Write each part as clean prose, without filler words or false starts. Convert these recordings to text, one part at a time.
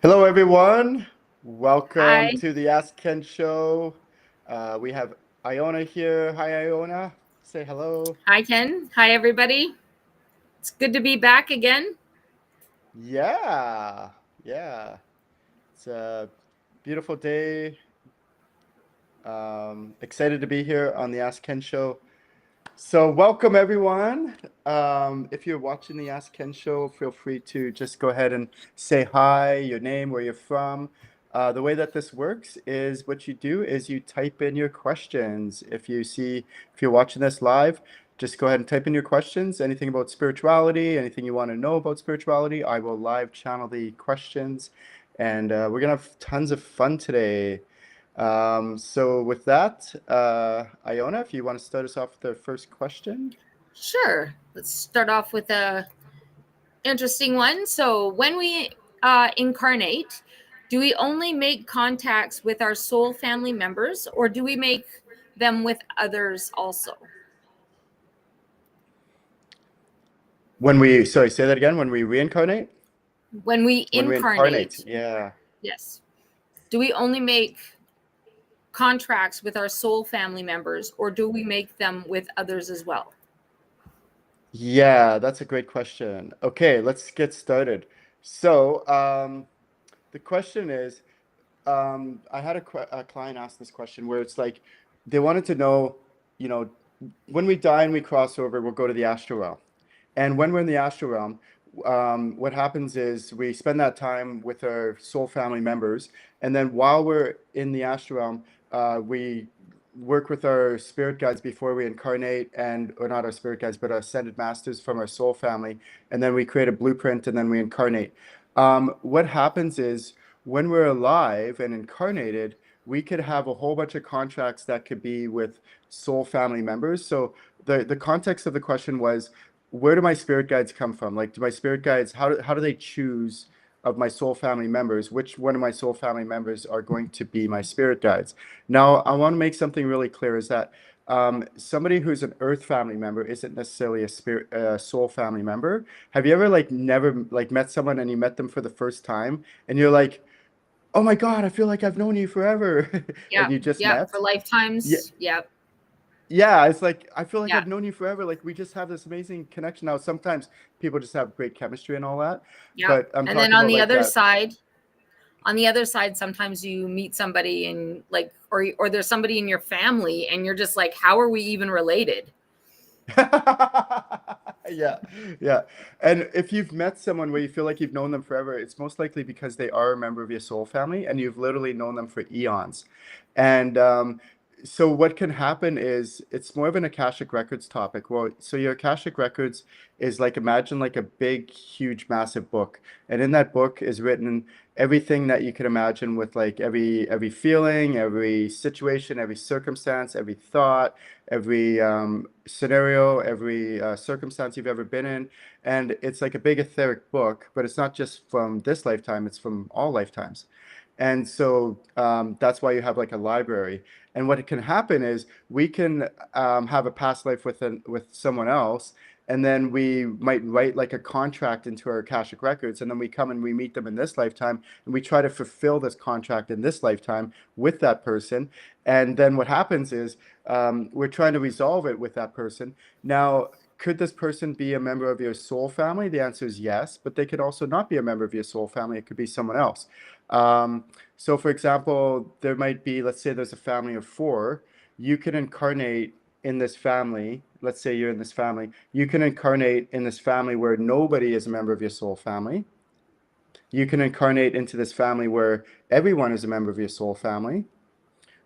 Hello, everyone. Welcome Hi. to the Ask Ken show. We have Iona here. Hi, Iona. Say hello. Hi, Ken. Hi, everybody. It's good to be back again. Yeah, yeah. It's a beautiful day. Excited to be here on the Ask Ken show. So, welcome, everyone. If you're watching the Ask Ken show, feel free to just go ahead and say hi, your name, where you're from. The way that this works is what you do is you type in your questions. If you're watching this live, just go ahead and type in your questions, anything about spirituality, anything you want to know about spirituality. I will live channel the questions, and we're gonna have tons of fun today. So with that, Iona, if you want to start us off with the first question. Sure. Let's start off with a interesting one. So, when we incarnate, do we only make contacts with our soul family members, or do we make them with others also? Sorry, say that again. When we reincarnate? When we When we incarnate, incarnate, yeah. yes, do we only make contracts with our soul family members, or do we make them with others as well? Yeah, that's a great question. Okay, let's get started. So, the question is, I had a client ask this question where it's like they wanted to know, you know, when we die and we cross over, we'll go to the astral realm. And when we're in the astral realm, what happens is we spend that time with our soul family members, and then while we're in the astral realm, we work with our spirit guides before we incarnate, or not our spirit guides, but our ascended masters from our soul family, and then we create a blueprint, and then we incarnate. What happens is when we're alive and incarnated, we could have a whole bunch of contracts that could be with soul family members. So the context of the question was, where do my spirit guides come from? Like, do my spirit guides, how do they choose of my soul family members? Which one of my soul family members are going to be my spirit guides? Now, I want to make something really clear is that somebody who's an earth family member isn't necessarily a soul family member. Have you ever like never like met someone and you met them for the first time and you're like, oh my God, I feel like I've known you forever and Yeah, you just yeah, for met? Yeah, lifetimes. Yeah, yeah, it's like I feel like yeah, I've known you forever. Like we just have this amazing connection. Now, sometimes people just have great chemistry and all that, yeah. but I'm And then talking on about the like other that. side, sometimes you meet somebody and like, or there's somebody in your family, and you're just like, how are we even related? Yeah, yeah. And if you've met someone where you feel like you've known them forever, it's most likely because they are a member of your soul family and you've literally known them for eons. And so what can happen is it's more of an Akashic Records topic. Well, so your Akashic Records is like imagine like a big, huge, massive book. And in that book is written everything that you could imagine with like every feeling, every situation, every circumstance, every thought, every scenario, every circumstance you've ever been in. And it's like a big etheric book, but it's not just from this lifetime, it's from all lifetimes. And so that's why you have like a library. And what can happen is we can have a past life with someone else, and then we might write like a contract into our Akashic records, and then we come and we meet them in this lifetime, and we try to fulfill this contract in this lifetime with that person. And then what happens is we're trying to resolve it with that person. Now, could this person be a member of your soul family? The answer is yes, but they could also not be a member of your soul family. It could be someone else. Um, so, for example, there might be, let's say there's a family of four. You can incarnate in this family. Let's say you're in this family. You can incarnate in this family where nobody is a member of your soul family. You can incarnate into this family where everyone is a member of your soul family.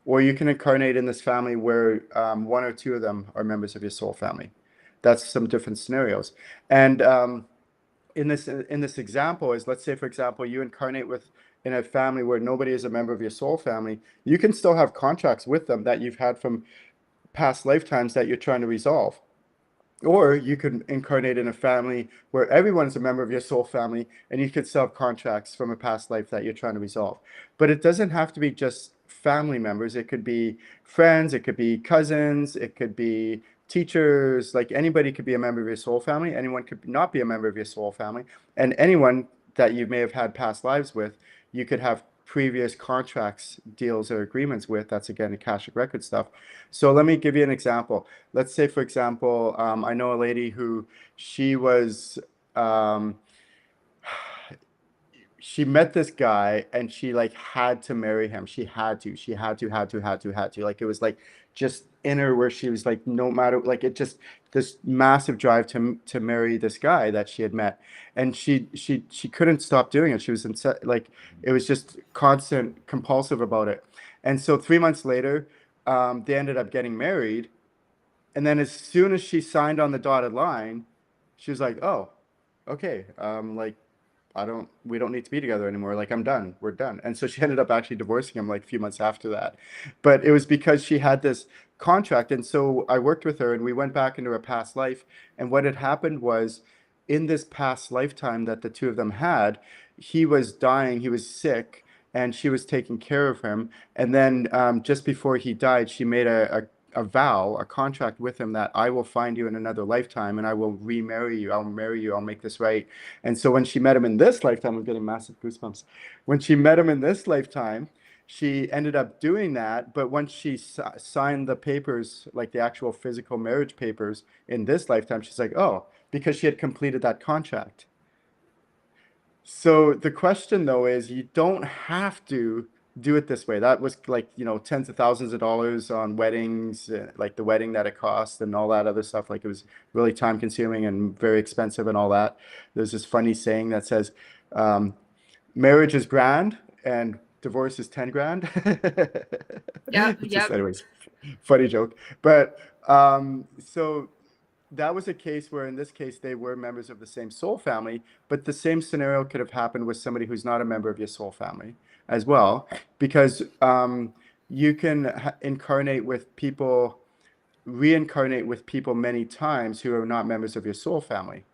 Or you can incarnate in this family where one or two of them are members of your soul family. That's some different scenarios. And in this example is, let's say for example you incarnate with in a family where nobody is a member of your soul family. You can still have contracts with them that you've had from past lifetimes that you're trying to resolve. Or you could incarnate in a family where everyone is a member of your soul family and you could still have contracts from a past life that you're trying to resolve. But it doesn't have to be just family members. It could be friends, it could be cousins, it could be teachers. Like anybody could be a member of your soul family. Anyone could not be a member of your soul family. And anyone that you may have had past lives with, you could have previous contracts, deals, or agreements with. That's again Akashic record stuff. So let me give you an example. Let's say, for example, I know a lady who she was. Um, she met this guy and she like had to marry him. She had to. Like it was like just in her where she was like, no matter, like it just this massive drive to marry this guy that she had met. And she couldn't stop doing it. She was like it was just constant compulsive about it. And so 3 months later, they ended up getting married. And then as soon as she signed on the dotted line, she was like, oh, okay, like we don't need to be together anymore. Like, I'm done. We're done. And so she ended up actually divorcing him like a few months after that. But it was because she had this contract. And so I worked with her and we went back into her past life. And what had happened was in this past lifetime that the two of them had, he was dying, he was sick, and she was taking care of him. And then just before he died, she made a vow, a contract with him that I will find you in another lifetime and I will remarry you. I'll marry you. I'll make this right. And so when she met him in this lifetime, I'm getting massive goosebumps. When she met him in this lifetime, she ended up doing that. But once she signed the papers, like the actual physical marriage papers in this lifetime, she's like, oh, because she had completed that contract. So the question though is you don't have to do it this way. That was like, tens of thousands of dollars on weddings, like the wedding that it cost and all that other stuff. Like it was really time consuming and very expensive and all that. There's this funny saying that says, um, marriage is grand and divorce is 10 grand. Yep, It's just, yep. anyways, funny joke. But so that was a case where in this case they were members of the same soul family, but the same scenario could have happened with somebody who's not a member of your soul family as well, because you can incarnate with people, reincarnate with people many times who are not members of your soul family.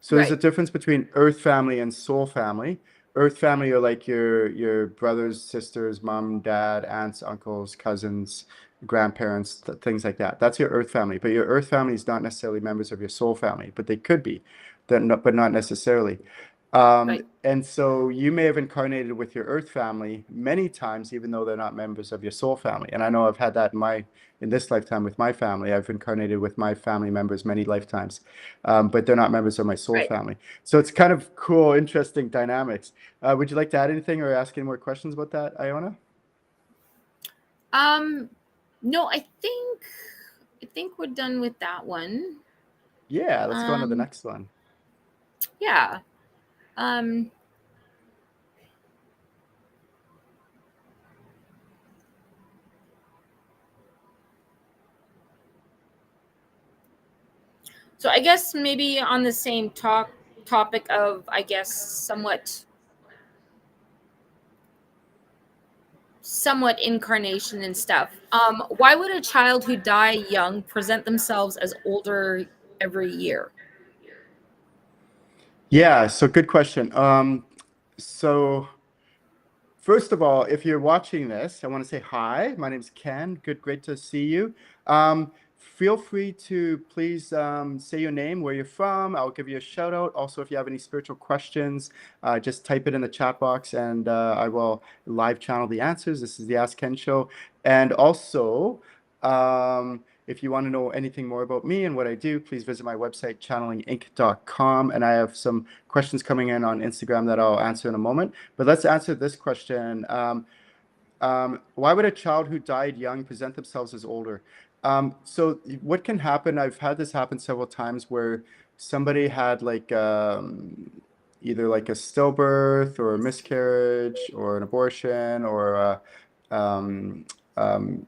So there's a Right. difference between earth family and soul family. Earth family are like your brothers, sisters, mom, dad, aunts, uncles, cousins, grandparents, things like that. That's your earth family. But your earth family is not necessarily members of your soul family, but they could be, but not necessarily. Right. And so you may have incarnated with your earth family many times, even though they're not members of your soul family. And I know I've had that in this lifetime with my family. I've incarnated with my family members many lifetimes, but they're not members of my soul Right. family. So it's kind of cool, interesting dynamics. Would you like to add anything or ask any more questions about that, Iona? Um, no, I think we're done with that one. Yeah, let's go on to the Um, next one. yeah. Um, so I guess maybe on the same topic of, I guess, somewhat incarnation and stuff. Why would a child who die young present themselves as older every year? Yeah, so good question. So first of all, if you're watching this, I want to say hi. My name's Ken. Great to see you. Feel free to please say your name, where you're from. I'll give you a shout out. Also, if you have any spiritual questions, just type it in the chat box and I will live channel the answers. This is the Ask Ken Show. And also, if you want to know anything more about me and what I do, please visit my website, channelinginc.com. And I have some questions coming in on Instagram that I'll answer in a moment. But let's answer this question. Why would a child who died young present themselves as older? So what can happen, I've had this happen several times where somebody had like either like a stillbirth or a miscarriage or an abortion or um,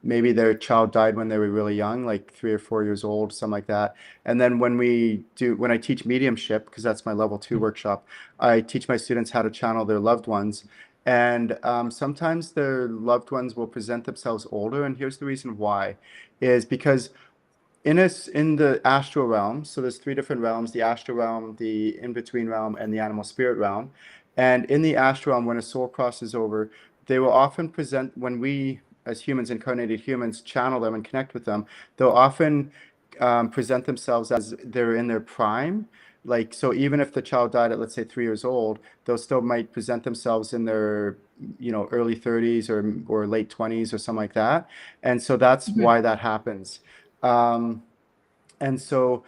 maybe their child died when they were really young, like 3 or 4 years old, something like that. And then when I teach mediumship, because that's my level 2 workshop, I teach my students how to channel their loved ones. And sometimes their loved ones will present themselves older. And here's the reason why, is because in the astral realm, so there's 3 different realms: the astral realm, the in-between realm, and the animal spirit realm. And in the astral realm, when a soul crosses over, they will often present, when we as humans, incarnated humans, channel them and connect with them, they'll often present themselves as they're in their prime. Like, so even if the child died at, let's say, 3 years old, they'll still might present themselves in their, early 30s or late 20s or something like that. And so that's Mhm. why that happens. Um, and so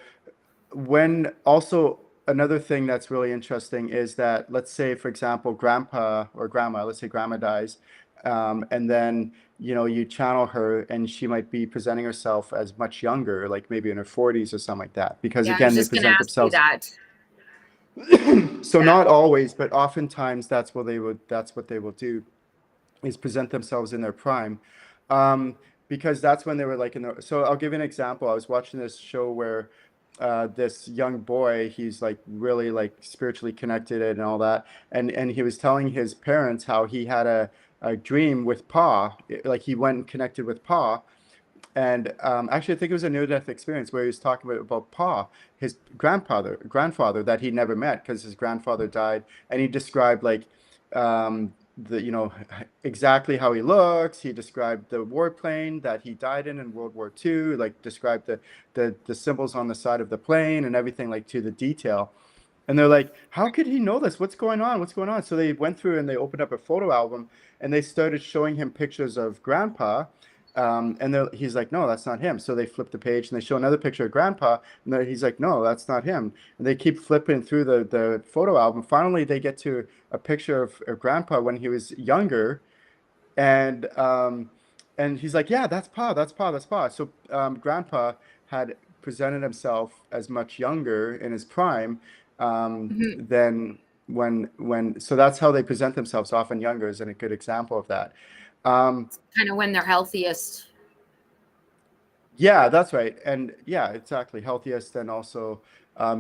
when also another thing that's really interesting is that, let's say, for example, grandpa or grandma, let's say grandma dies, and then you channel her and she might be presenting herself as much younger, like maybe in her 40s or something like that, because Yeah, I was again they just going to present ask you themselves. that. So Yeah. not always, but oftentimes that's what they will do, is present themselves in their prime. um, because that's when they were like in the. So I'll give you an example. I was watching this show where this young boy, he's like really like spiritually connected and all that, and he was telling his parents how he had a dream with Pa, like he went and connected with Pa, and actually, I think it was a near-death experience where he was talking about Pa, his grandfather that he never met because his grandfather died, and he described like the exactly how he looks. He described the warplane that he died in World War II, like described the symbols on the side of the plane and everything like to the detail. And they're like, how could he know this? What's going on? What's going on? So they went through and they opened up a photo album and they started showing him pictures of grandpa. And he's like, no, that's not him. So they flip the page and they show another picture of grandpa. And he's like, no, that's not him. And they keep flipping through the photo album. Finally, they get to a picture of grandpa when he was younger, and he's like, yeah, that's Pa, that's Pa, that's Pa. So grandpa had presented himself as much younger in his prime Mhm. than when so that's how they present themselves, often younger is a good example of that. um Kind of when they're healthiest. Yeah, that's right. And yeah, exactly. Healthiest and also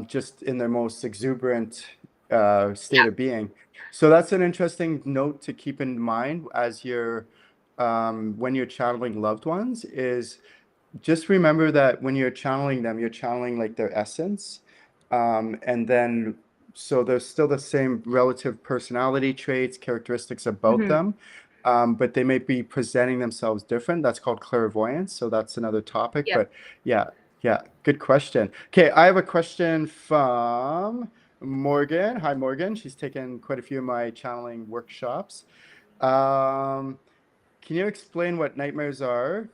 just in their most exuberant state Yeah. of being. So that's an interesting note to keep in mind as you're when you're channeling loved ones, is just remember that when you're channeling them, you're channeling like their essence. And then, so there's still the same relative personality traits, characteristics about Hmm. them, but they may be presenting themselves different. That's called clairvoyance. So that's another topic. Yep. But yeah, yeah, good question. Okay, I have a question from Morgan. Hi, Morgan. She's taken quite a few of my channeling workshops. Um, can you explain what nightmares are?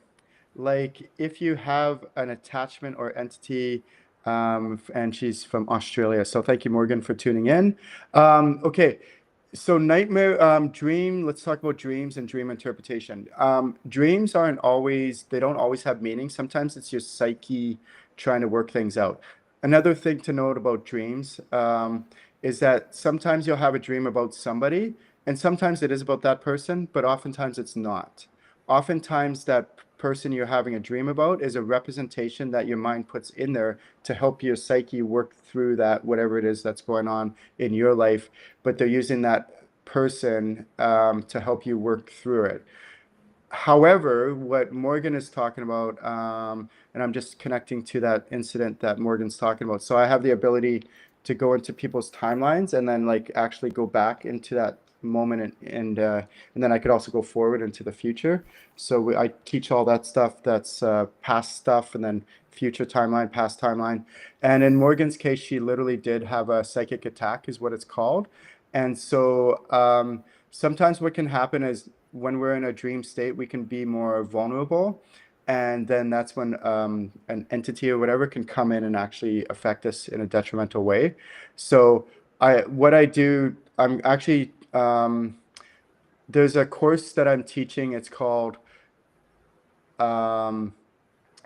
Like if you have an attachment or entity, and she's from Australia. So thank you, Morgan, for tuning in. Okay, so nightmare, dream, let's talk about dreams and dream interpretation. Dreams they don't always have meaning. Sometimes it's your psyche trying to work things out. Another thing to note about dreams, is that sometimes you'll have a dream about somebody, and sometimes it is about that person, but oftentimes it's not. Oftentimes that person you're having a dream about is a representation that your mind puts in there to help your psyche work through that, whatever it is that's going on in your life, but they're using that person to help you work through it. However, what Morgan is talking about, and I'm just connecting to that incident that Morgan's talking about. So I have the ability to go into people's timelines and then like actually go back into that moment, and then I could also go forward into the future. So I teach all that stuff that's past stuff, and then future timeline, past timeline. And in Morgan's case, she literally did have a psychic attack, is what it's called. And so sometimes what can happen is when we're in a dream state, we can be more vulnerable. And then that's when an entity or whatever can come in and actually affect us in a detrimental way. So what I do, I'm actually, there's a course that I'm teaching. It's called um,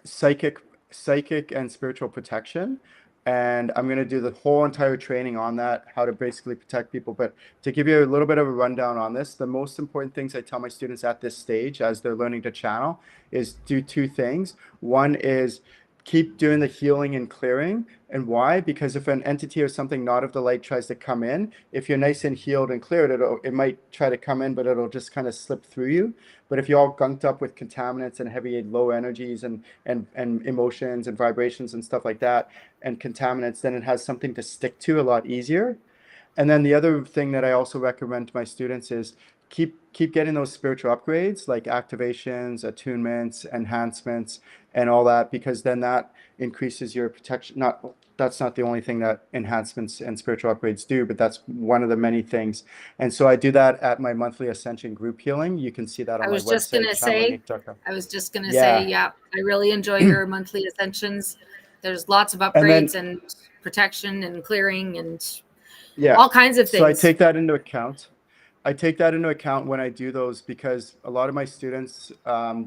psychic psychic and spiritual protection, and I'm going to do the whole entire training on that, how to basically protect people. But to give you a little bit of a rundown on this, the most important things I tell my students at this stage as they're learning to channel is do two things. One is keep doing the healing and clearing. And why? Because if an entity or something not of the light tries to come in, if you're nice and healed and cleared, it might try to come in, but it'll just kind of slip through you. But if you're all gunked up with contaminants and heavy low energies and emotions and vibrations and stuff like that, and contaminants, then it has something to stick to a lot easier. And then the other thing that I also recommend to my students is keep getting those spiritual upgrades like activations, attunements, enhancements, and all that, because then that increases your protection. Not that's not the only thing that enhancements and spiritual upgrades do, but that's one of the many things. And so I do that at my monthly Ascension group healing. You can see that I on my was just website, gonna say, channelinginc.com. say, Yeah. yeah, I really enjoy your monthly ascensions. There's lots of And upgrades then, and protection and clearing and yeah, all kinds of so I things. take that into account. I take that into account when I do those, because a lot of my students,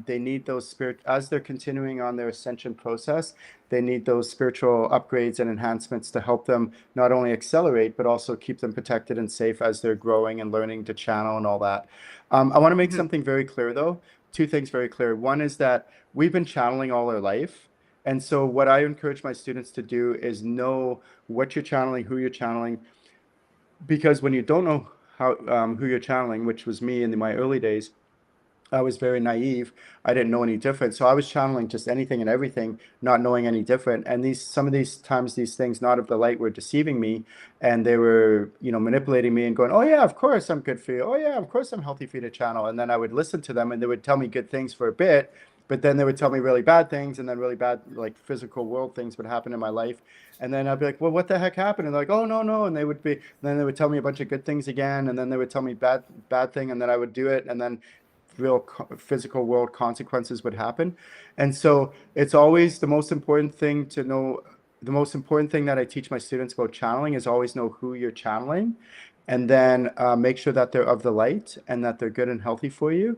they need those spirit as they're continuing on their ascension process. They need those spiritual upgrades and enhancements to help them not only accelerate, but also keep them protected and safe as they're growing and learning to channel and all that. I want to make Mhm. something very clear, though. Two things very clear. One is that we've been channeling all our life. And so what I encourage my students to do is know what you're channeling, who you're channeling, because when you don't know how who you're channeling, which was me in my early days, I was very naive. I didn't know any different, so I was channeling just anything and everything, not knowing any different. And these some of these times, these things not of the light were deceiving me, and they were, manipulating me and going, "Oh yeah, of course I'm good for you. Oh yeah, of course I'm healthy for you to channel." And then I would listen to them, and they would tell me good things for a bit, but then they would tell me really bad things, and then really bad, like physical world things would happen in my life. And then I'd be like, "Well, what the heck happened?" And they're like, "Oh no, no." And then they would tell me a bunch of good things again, and then they would tell me bad thing, and then I would do it, and then real physical world consequences would happen. And so it's always the most important thing to know. The most important thing that I teach my students about channeling is always know who you're channeling, and then make sure that they're of the light and that they're good and healthy for you.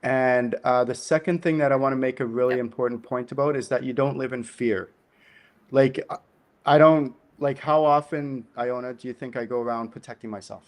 And the second thing that I want to make a really Yep. important point about is that you don't live in fear. Like, I don't, like, how often, Iona, do you think I go around protecting myself?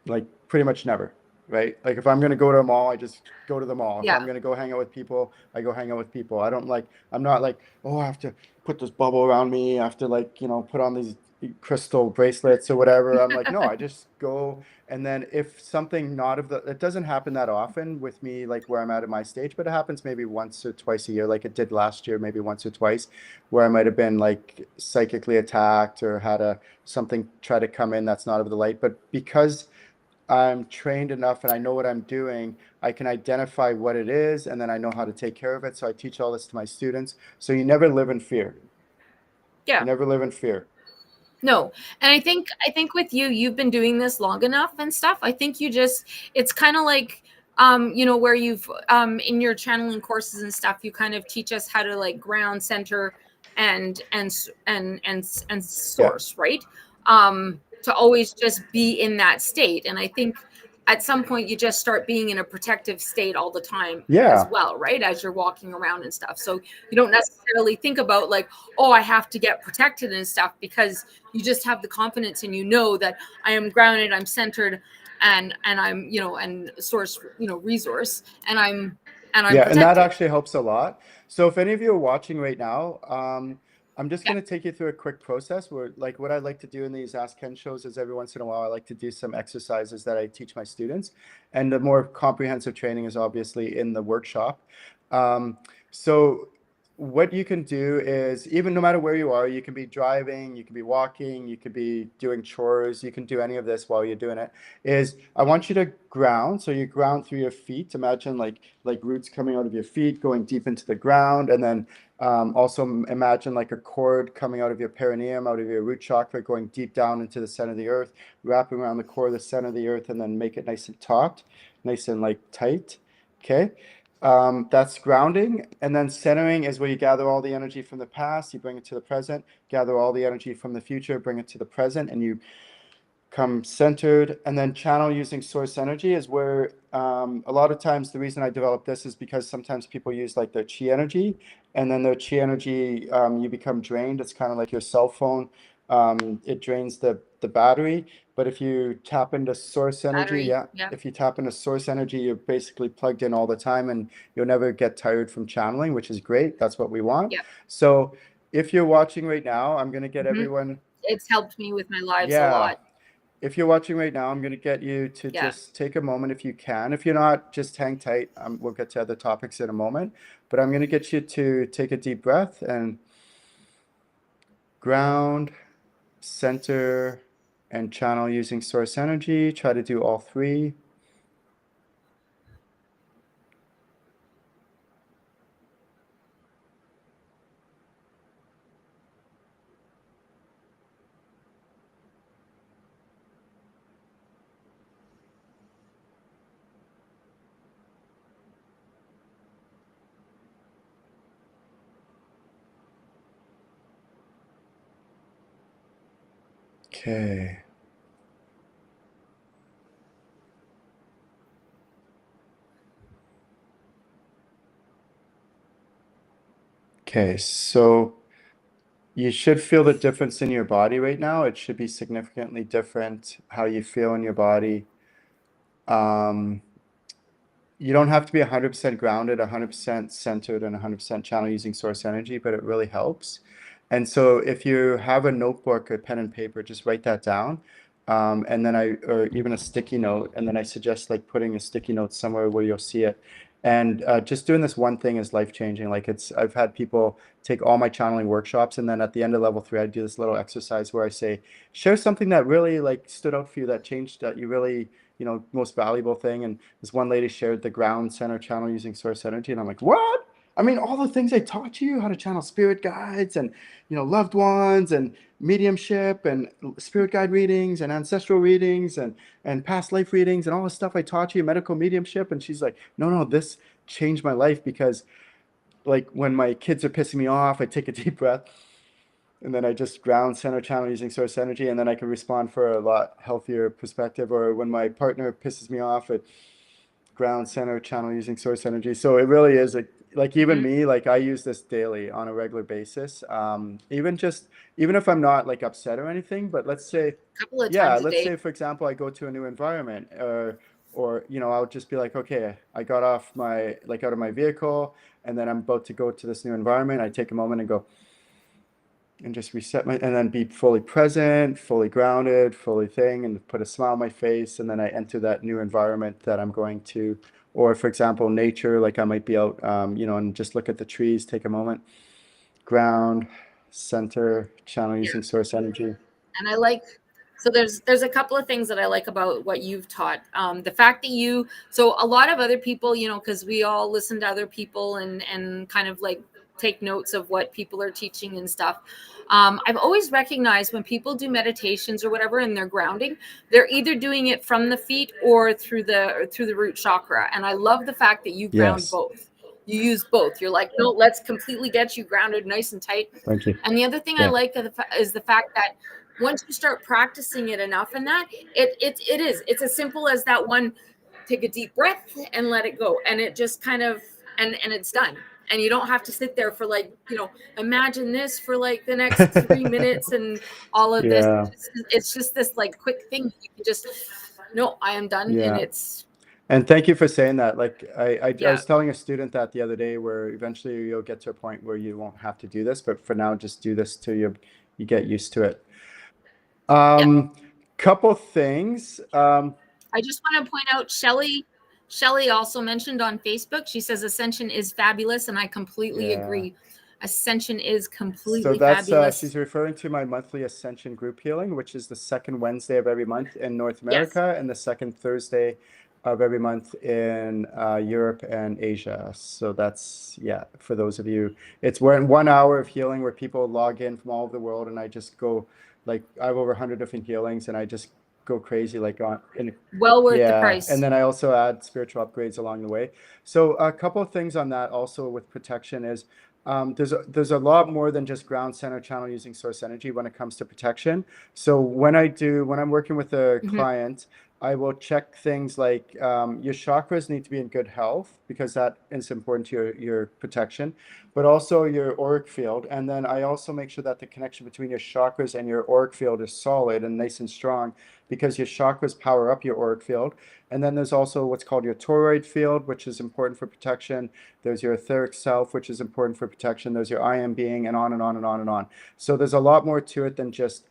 Like, pretty much never, right? Like, if I'm going to go to a mall, I just go to the mall. If Yeah. I'm going to go hang out with people, I go hang out with people. I'm not like, oh, I have to put this bubble around me. I have to, like, put on these crystal bracelets or whatever. I'm like, no, I just go. And then if something not of the, it doesn't happen that often with me, like where I'm at my stage, but it happens maybe once or twice a year, like it did last year, maybe once or twice, where I might have been like psychically attacked or had something try to come in that's not of the light. But because I'm trained enough and I know what I'm doing, I can identify what it is, and then I know how to take care of it. So I teach all this to my students. So you never live in fear. You Yeah. never live in fear. No. And I think with you, you've been doing this long enough and stuff. I think it's kind of like where you've in your channeling courses and stuff, you kind of teach us how to like ground center and Yeah. source, right? To always just be in that state. And I think at some point you just start being in a protective state all the time as Yeah. well, right? As you're walking around and stuff. So you don't necessarily think about like, oh, I have to get protected and stuff, because you just have the confidence and you know that I am grounded, I'm centered, and I'm and source resource, and I'm Yeah, and that protected. actually helps a lot. So if any of you are watching right now, I'm just Yeah. going to take you through a quick process where, like, what I like to do in these Ask Ken shows is every once in a while I like to do some exercises that I teach my students, and the more comprehensive training is obviously in the workshop. Um, so what you can do is, even no matter where you are, you can be driving, you can be walking, you could be doing chores, you can do any of this while you're doing it, is I want you to ground. So you ground through your feet. Imagine like roots coming out of your feet, going deep into the ground. And then also imagine like a cord coming out of your perineum, out of your root chakra, going deep down into the center of the earth, wrapping around the core of the center of the earth, and then make it nice and taut, nice and like tight. Okay. That's grounding. And then centering is where you gather all the energy from the past, you bring it to the present, gather all the energy from the future, bring it to the present, and you come centered. And then channel using source energy is where a lot of times the reason I developed this is because sometimes people use like their chi energy, and then their chi energy, you become drained. It's kind of like your cell phone. It drains the battery. But if you tap into source energy, Battery. yeah, Yeah. if you tap into source energy, you're basically plugged in all the time, and you'll never get tired from channeling, which is great. That's what we want. Yeah. So if you're watching right now, I'm going to get Hmm. everyone, It's helped me with my lives a yeah. lot. If you're watching right now, I'm going to get you to Yeah. just take a moment if you can. If you're not, just hang tight. We'll get to other topics in a moment. But I'm going to get you to take a deep breath and ground, center, and channel using source energy. Try to do all three. Okay. Okay, so you should feel the difference in your body right now. It should be significantly different how you feel in your body. Um, you don't have to be 100% grounded, 100% centered, and 100% channel using source energy, but it really helps. And so if you have a notebook or pen and paper, just write that down. And then or even a sticky note. And then I suggest like putting a sticky note somewhere where you'll see it. And just doing this one thing is life changing. Like I've had people take all my channeling workshops, and then at the end of level 3, I do this little exercise where I say, share something that really like stood out for you, that changed, that you really, most valuable thing. And this one lady shared the ground center channel using source energy, and I'm like, what? I mean, all the things I taught you, how to channel spirit guides and, loved ones and mediumship and spirit guide readings and ancestral readings and past life readings and all the stuff I taught you, medical mediumship. And she's like, no, no, this changed my life because like when my kids are pissing me off, I take a deep breath and then I just ground center channel using source energy, and then I can respond for a lot healthier perspective. Or when my partner pisses me off, it ground center channel using source energy. So it really is like even Mhm. me, like I use this daily on a regular basis. Even if I'm not like upset or anything, but let's say, A couple of yeah, times a let's day. say for example, I go to a new environment, or I'll just be like, okay, I got off my like out of my vehicle, and then I'm about to go to this new environment. I take a moment and go and just reset and then be fully present, fully grounded, fully thing, and put a smile on my face. And then I enter that new environment that I'm going to. Or for example, nature, like I might be out, and just look at the trees, take a moment, ground, center, channel Yeah. using source energy. And I like, so there's a couple of things that I like about what you've taught. The fact that so a lot of other people, because we all listen to other people and kind of like take notes of what people are teaching and stuff. I've always recognized when people do meditations or whatever and they're grounding, they're either doing it from the feet or through the root chakra. And I love the fact that you ground Yes. both. You use both. You're like, no, let's completely get you grounded nice and tight. Thank you. And the other thing I Yeah. like is the fact that once you start practicing it enough, and that it's as simple as that one. Take a deep breath and let it go, and it just kind of and it's done. And you don't have to sit there for like imagine this for like the next 3 minutes and all of this. Yeah. It's just this like quick thing. You can just no, I am done, and Yeah. it's And thank you for saying that. Like I yeah, was telling a student that the other day, where eventually you'll get to a point where you won't have to do this, but for now, just do this till you get used to it. yeah. Um, Couple things. I just want to point out Shelly also mentioned on Facebook. She says Ascension is fabulous, and I completely Yeah. agree. Ascension is So completely that's fabulous. she's referring to my monthly Ascension group healing, which is the second Wednesday of every month in North Yes. America and the second Thursday of every month in Europe and Asia. So that's, yeah, for those of you, we're in 1 hour of healing where people log in from all over the world, and I just go like I have over 100 different healings, and I just go crazy like on in Well worth the yeah, and price. then I also add spiritual upgrades along the way. So a couple of things on that also with protection is there's a lot more than just ground center channel using source energy when it comes to protection. So when I'm working with a Mhm. client, I will check things like your chakras need to be in good health because that is important to your protection, but also your auric field. And then I also make sure that the connection between your chakras and your auric field is solid and nice and strong because your chakras power up your auric field. And then there's also what's called your toroid field, which is important for protection. There's your etheric self, which is important for protection. There's your I am being, and on and on and on and on. So there's a lot more to it than just,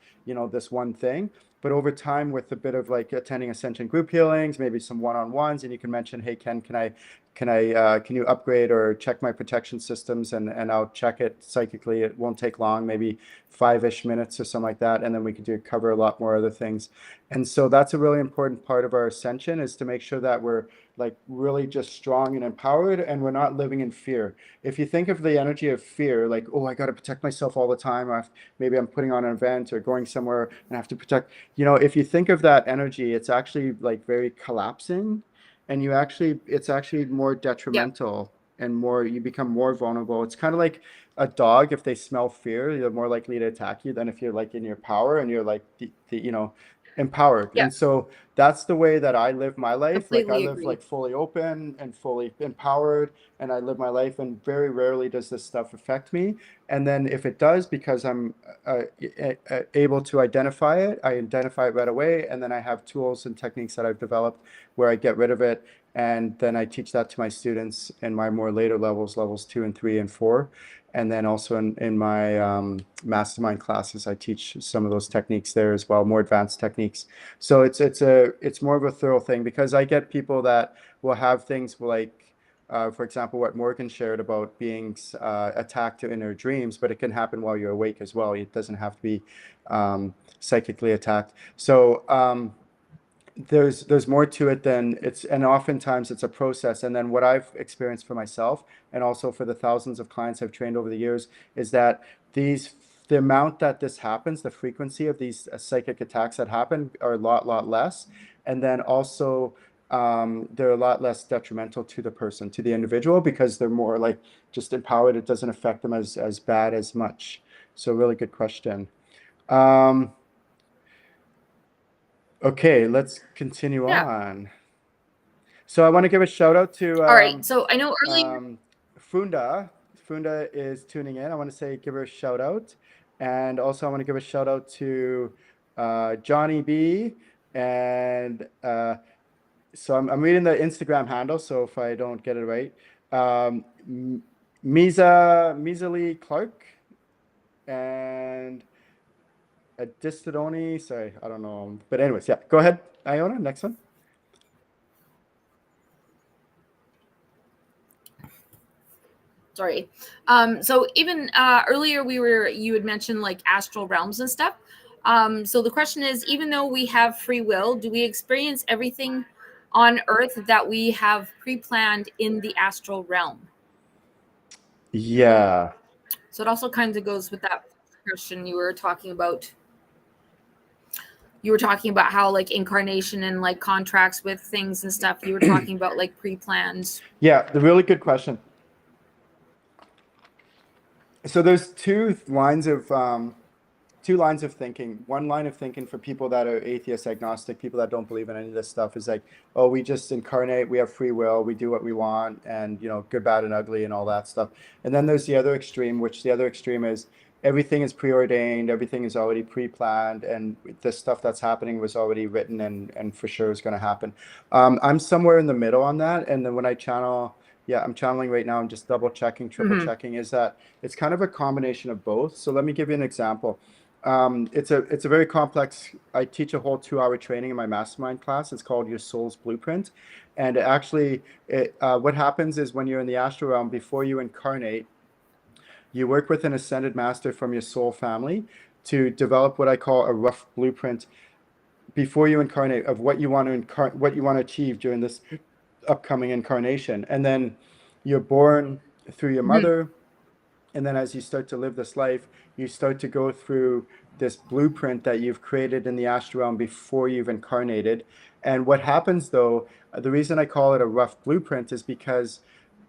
this one thing. But over time, with a bit of like attending Ascension group healings, maybe some one-on-ones, and you can mention, hey, Ken, can you upgrade or check my protection systems, and I'll check it psychically. It won't take long, maybe 5-ish minutes or something like that, and then we can cover a lot more other things. And so that's a really important part of our ascension, is to make sure that we're like really just strong and empowered, and we're not living in fear. If you think of the energy of fear, like, oh, I got to protect myself all the time, or maybe I'm putting on an event or going somewhere and I have to protect, if you think of that energy, it's actually like very collapsing, and it's actually more Yep. detrimental, and you become more vulnerable. It's kind of like a dog, if they smell fear, they're more likely to attack you than if you're like in your power and you're like empowered. Yeah, And so that's the way that I live my life. Like I completely live agree. like fully open and fully empowered, and I live my life, and very rarely does this stuff affect me. And then if it does, because I'm able to identify it, I identify it right away, and then I have tools and techniques that I've developed where I get rid of it, and then I teach that to my students in my more later levels, levels 2 and 3 and 4. And then also in my mastermind classes, I teach some of those techniques there as well, more advanced techniques. So it's more of a thorough thing, because I get people that will have things like, for example, what Morgan shared about being attacked in their dreams, but it can happen while you're awake as well. It doesn't have to be psychically attacked. So there's more to it than it's, and oftentimes it's a process. And then what I've experienced for myself, and also for the thousands of clients I've trained over the years, is that the amount that this happens, the frequency of these psychic attacks that happen are a lot less. And then also they're a lot less detrimental to the person, to the individual, because they're more like just empowered. It doesn't affect them as bad as much. So really good question. Um, okay, let's continue Yeah. on. So I want to give a shout out to All right. So I know earlier. um, Funda. Funda is tuning in. I want to say give her a shout out, and also I want to give a shout out to Johnny B. And so I'm reading the Instagram handle. So if I don't get it right, Misa Clark and a Distadoni. Sorry, I don't know. But anyways, yeah. Go ahead, Iona. Next one. Sorry. So even earlier you had mentioned like astral realms and stuff. So the question is, even though we have free will, do we experience everything on Earth that we have pre-planned in the astral realm? Yeah. So it also kind of goes with that question you were talking about. You were talking about how like incarnation and like contracts with things and stuff. You were talking about like pre-planned. Yeah, the really good question. So there's two lines of thinking. One line of thinking for people that are atheist, agnostic, people that don't believe in any of this stuff, is like, oh, we just incarnate, we have free will, we do what we want, and good, bad, and ugly, and all that stuff. And then there's the other extreme, which the other extreme is everything is preordained, everything is already pre-planned, and the stuff that's happening was already written and for sure is going to happen. I'm somewhere in the middle on that, and then when I channel. Yeah, I'm channeling right now. I'm just double checking, triple Mhm. checking. Is that it's kind of a combination of both. So let me give you an example. It's a very complex. I teach a whole 2 hour training in my mastermind class. It's called Your Soul's Blueprint, and what happens is when you're in the astral realm, before you incarnate, you work with an ascended master from your soul family to develop what I call a rough blueprint before you incarnate of what you want to achieve during this upcoming incarnation, and then you're born through your Mhm. mother. And then as you start to live this life, you start to go through this blueprint that you've created in the astral realm before you've incarnated. And what happens though, the reason I call it a rough blueprint is because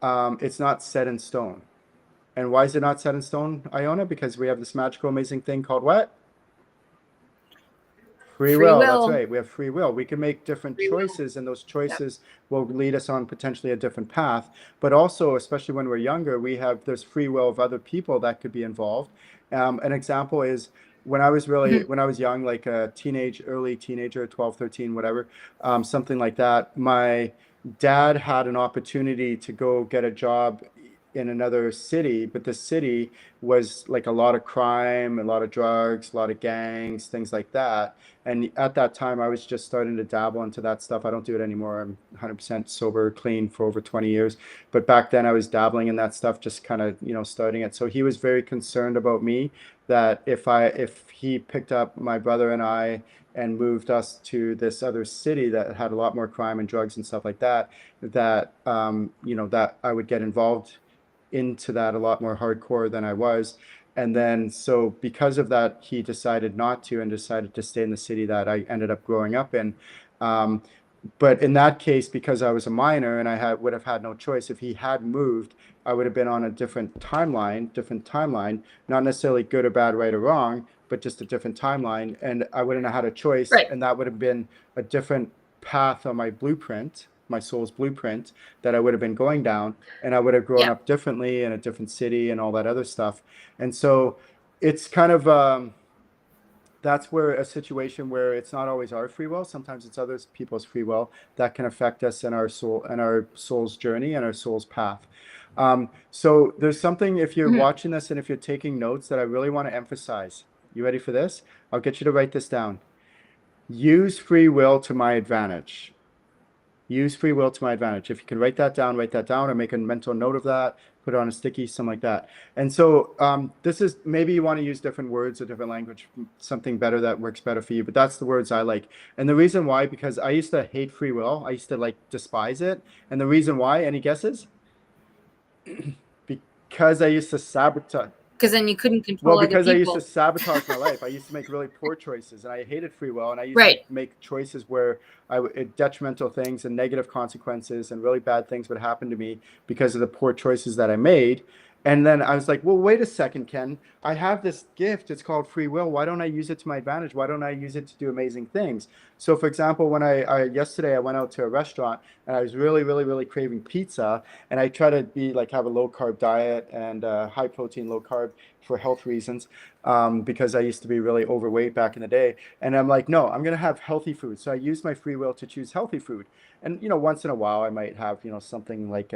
it's not set in stone. And why is it not set in stone, Iona? Because we have this magical, amazing thing called what? Free Free will, that's will. right. We have free will. We can make different Free will. choices, and those Yep. choices will lead us on potentially a different path. But also, especially when we're younger, there's free will of other people that could be involved. An example is Mhm. when I was young, like a early teenager, 12, 13, whatever, something like that. My dad had an opportunity to go get a job in another city, but the city was like a lot of crime, a lot of drugs, a lot of gangs, things like that. And at that time, I was just starting to dabble into that stuff. I don't do it anymore. I'm 100% sober, clean for over 20 years. But back then, I was dabbling in that stuff, just kind of, starting it. So he was very concerned about me, that if he picked up my brother and I and moved us to this other city that had a lot more crime and drugs and stuff like that, that I would get involved into that a lot more hardcore than I was. And then, so because of that, he decided not to, and decided to stay in the city that I ended up growing up in. Um, But in that case, because I was a minor and would have had no choice, if he had moved, I would have been on a different timeline, not necessarily good or bad, right or wrong, but just a different timeline. And I wouldn't have had a choice. Right. And that would have been a different path on my blueprint, my soul's blueprint that I would have been going down. And I would have grown Yeah. up differently in a different city and all that other stuff. And so it's kind of, that's where a situation where it's not always our free will, sometimes it's other people's free will that can affect us in our soul's journey and our soul's path. So there's something, if you're Mhm. watching this and if you're taking notes, that I really want to emphasize. You ready for this? I'll get you to write this down. Use free will to my advantage. Use free will to my advantage. If you can write that down, or make a mental note of that, put it on a sticky, something like that. And so this is, maybe you want to use different words or different language, something better that works better for you, but that's the words I like. And the reason why, because I used to hate free will. I used to like despise it. And the reason why, any guesses? Because I used to sabotage. Because then you couldn't Well, control other because I used to people. sabotage my life. I used to make really poor choices, and I hated free will. And I used to Right. make choices where detrimental things and negative consequences and really bad things would happen to me because of the poor choices that I made. And then I was like, well, wait a second, Ken. I have this gift. It's called free will. Why don't I use it to my advantage? Why don't I use it to do amazing things? So, for example, when yesterday I went out to a restaurant and I was really, really, really craving pizza, and I try to have a low carb diet and high protein, low carb for health reasons, because I used to be really overweight back in the day. And I'm like, no, I'm going to have healthy food. So I use my free will to choose healthy food. And, once in a while I might have, something like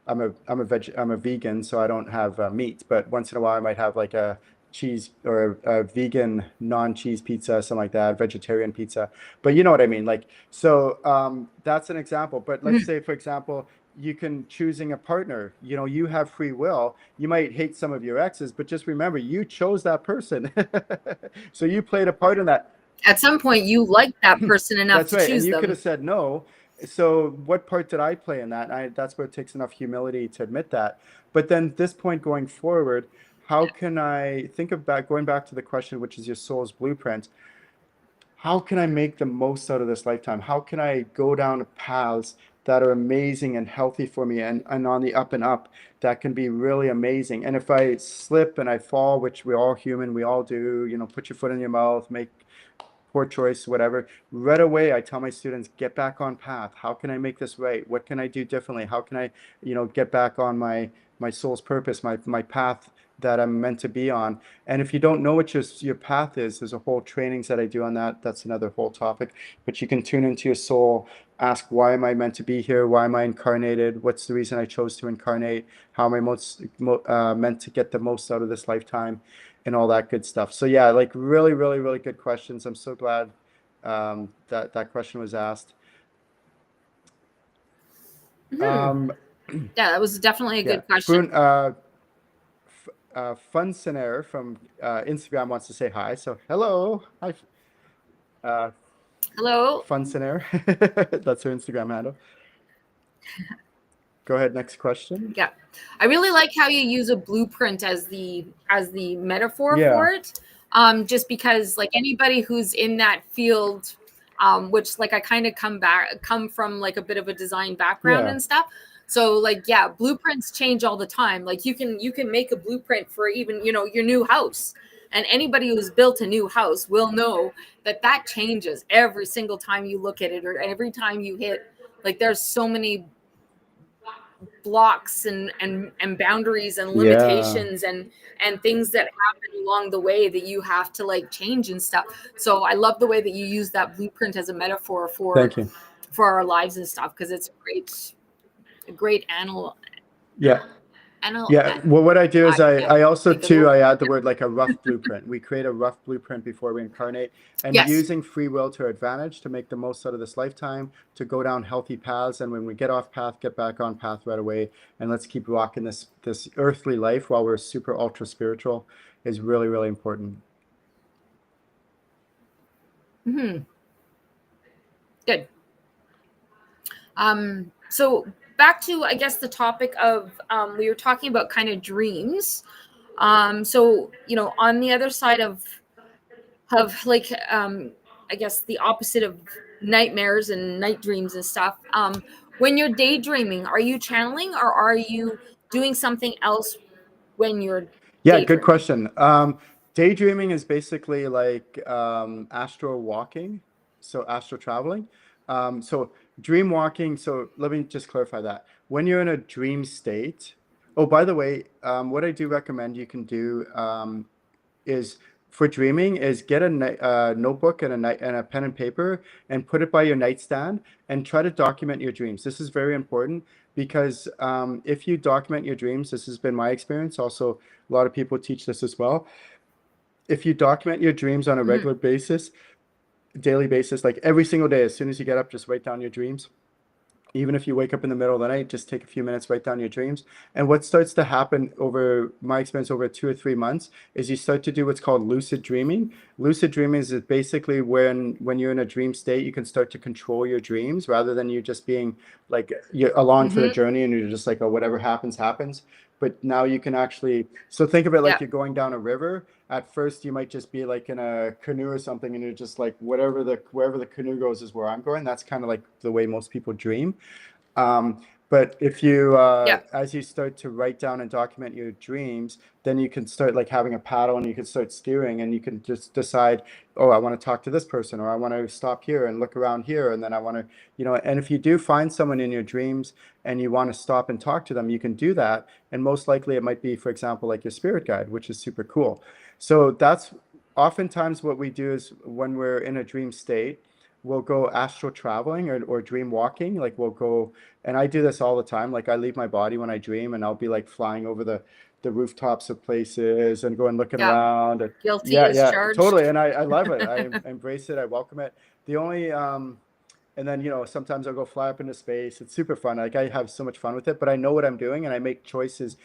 I'm a vegan, so I don't have meat, but once in a while I might have like a cheese or a vegan non-cheese pizza, something like that, vegetarian pizza. But you know what I mean? Like, so that's an example. But let's Mhm. say, for example, you can choosing a partner, you have free will. You might hate some of your exes, but just remember, you chose that person. So you played a part in that. At some point, you like that person enough That's to right. And choose you could them. have said no. So what part did I play in that? That's where it takes enough humility to admit that. But then at this point going forward, how can I think about going back to the question, which is your soul's blueprint? How can I make the most out of this lifetime? How can I go down paths that are amazing and healthy for me and on the up and up that can be really amazing? And if I slip and I fall, which we're all human, we all do, put your foot in your mouth, make poor choice, whatever. Right away, I tell my students, get back on path. How can I make this right? What can I do differently? How can I, get back on my soul's purpose, my path that I'm meant to be on? And if you don't know what your path is, there's a whole trainings that I do on that. That's another whole topic. But you can tune into your soul, ask, why am I meant to be here? Why am I incarnated? What's the reason I chose to incarnate? How am I meant to get the most out of this lifetime? And all that good stuff. So yeah, like really, really, really good questions. I'm so glad that question was asked. Hmm. Um, Yeah, that was definitely a yeah, good question. Fun Scenario from Instagram wants to say hi. So hello, hi, uh, Hello. Fun Scenario. That's her Instagram handle. Go ahead, next question. Yeah, I really like how you use a blueprint as the metaphor Yeah, for it. Just because like anybody who's in that field, which like I kind of come from like a bit of a design background yeah, and stuff. So like yeah, blueprints change all the time. Like you can make a blueprint for even your new house. And anybody who's built a new house will know that changes every single time you look at it or every time you hit. Like there's so many blocks and boundaries and yeah. limitations and things that happen along the way that you have to like change and stuff. So I love the way that you use that blueprint as a metaphor Thank you. for our lives and stuff because it's a great Yeah. anal Yeah, well, what I do I is can't I also think of the too word. I add the Yep. word like a rough blueprint. We create a rough blueprint before we incarnate, and Yes. using free will to our advantage to make the most out of this lifetime, to go down healthy paths, and when we get off path, get back on path right away, and let's keep rocking this earthly life while we're super ultra spiritual is really, really important. Hmm. Good. So back to I guess the topic of we were talking about kind of dreams. So on the other side of like I guess the opposite of nightmares and night dreams and stuff. When you're daydreaming, are you channeling or are you doing something else when you're Yeah, good daydreaming? question. Daydreaming is basically like astral walking, so astral traveling. So dream walking. So let me just clarify that. When you're in a dream state, oh, by the way, what I do recommend you can do is for dreaming is get a notebook and a pen and paper and put it by your nightstand and try to document your dreams. This is very important because if you document your dreams, this has been my experience. Also, a lot of people teach this as well. If you document your dreams on a Mm-hmm. regular basis, daily basis, like every single day, as soon as you get up, just write down your dreams. Even if you wake up in the middle of the night, just take a few minutes, write down your dreams. And what starts to happen over my experience over 2 or 3 months is you start to do what's called lucid dreaming. Lucid dreaming is basically when you're in a dream state, you can start to control your dreams rather than you just being like you're along for the Mm-hmm. journey and you're just like, oh, whatever happens, happens. But now you can actually, so think of it like Yeah. you're going down a river. At first, you might just be like in a canoe or something, and you're just like, wherever the canoe goes is where I'm going. That's kind of like the way most people dream. Um, but if you, Yeah. as you start to write down and document your dreams, then you can start like having a paddle and you can start steering and you can just decide, oh, I want to talk to this person or I want to stop here and look around here. And then I want to, and if you do find someone in your dreams and you want to stop and talk to them, you can do that. And most likely it might be, for example, like your spirit guide, which is super cool. So that's oftentimes what we do is when we're in a dream state, we'll go astral traveling or dream walking. Like we'll go, and I do this all the time. Like I leave my body when I dream and I'll be like flying over the rooftops of places and going looking Yeah. around. And Guilty yeah, as yeah, totally. charged. And I love it. I embrace it. I welcome it. The only, and then, sometimes I'll go fly up into space. It's super fun. Like I have so much fun with it, but I know what I'm doing and I make choices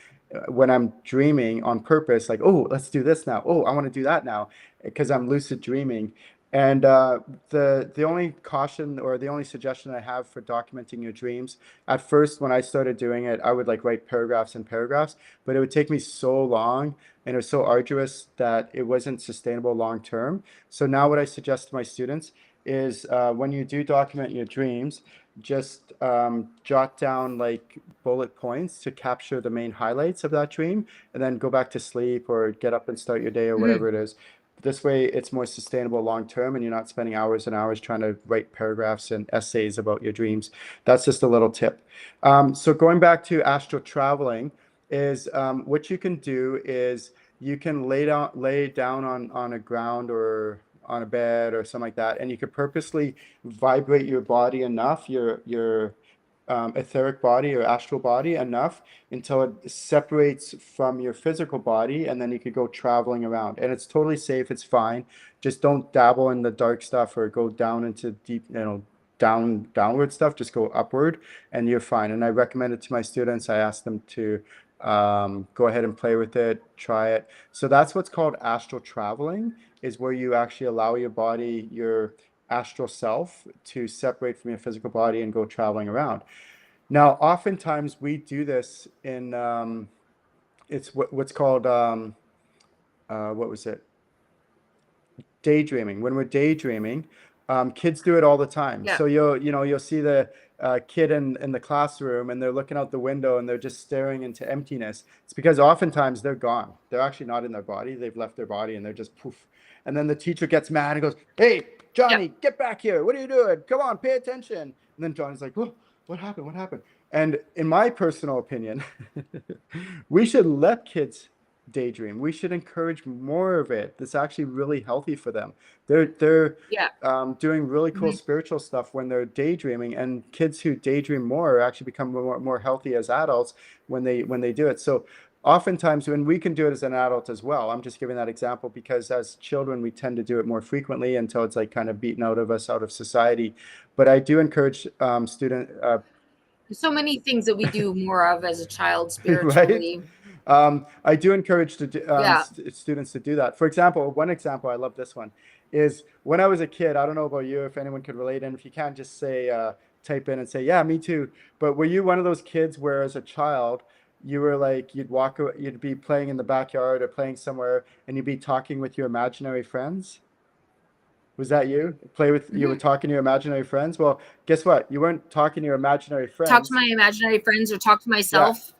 when I'm dreaming on purpose. Like, oh, let's do this now. Oh, I want to do that now because I'm lucid dreaming. And the only caution or the only suggestion I have for documenting your dreams, at first when I started doing it, I would like write paragraphs and paragraphs, but it would take me so long and it was so arduous that it wasn't sustainable long term. So now what I suggest to my students is when you do document your dreams, just jot down like bullet points to capture the main highlights of that dream and then go back to sleep or get up and start your day or Mhm. whatever it is. This way it's more sustainable long term and you're not spending hours and hours trying to write paragraphs and essays about your dreams. That's just a little tip. So going back to astral traveling is what you can do is you can lay down on a ground or on a bed or something like that, and you could purposely vibrate your body enough, your etheric body or astral body enough until it separates from your physical body, and then you could go traveling around. And it's totally safe. It's fine. Just don't dabble in the dark stuff or go down into deep, downward stuff. Just go upward, and you're fine. And I recommend it to my students. I ask them to go ahead and play with it, try it. So that's what's called astral traveling, is where you actually allow your body, your astral self, to separate from your physical body and go traveling around. Now, oftentimes we do this in it's what's called what was it? Daydreaming. When we're daydreaming, kids do it all the time. Yeah. So you'll see the kid in the classroom and they're looking out the window and they're just staring into emptiness. It's because oftentimes they're gone. They're actually not in their body. They've left their body and they're just poof. And then the teacher gets mad and goes, "Hey, Yeah. Johnny, get back here. What are you doing? Come on, pay attention." And then Johnny's like, "Oh, what happened? What happened?" And in my personal opinion, we should let kids daydream. We should encourage more of it. It's actually really healthy for them. They're Yeah. doing really cool Mhm. spiritual stuff when they're daydreaming, and kids who daydream more actually become more healthy as adults when they do it. So oftentimes when we can do it as an adult as well. I'm just giving that example because as children we tend to do it more frequently until it's like kind of beaten out of us out of society. But I do encourage student So many things that we do more of as a child right? spiritually. I do encourage Yeah. students to do that. For example, one example, I love this one, is when I was a kid. I don't know about you, if anyone could relate, and if you can't, just say, type in and say, yeah, me too. But were you one of those kids where, as a child, you were like, you'd be playing in the backyard or playing somewhere, and you'd be talking with your imaginary friends? Was that you? Play with, you were Mhm. talking to your imaginary friends? Well, guess what? You weren't talking to your imaginary Talk to friends. my imaginary friends or talk to Yeah. myself.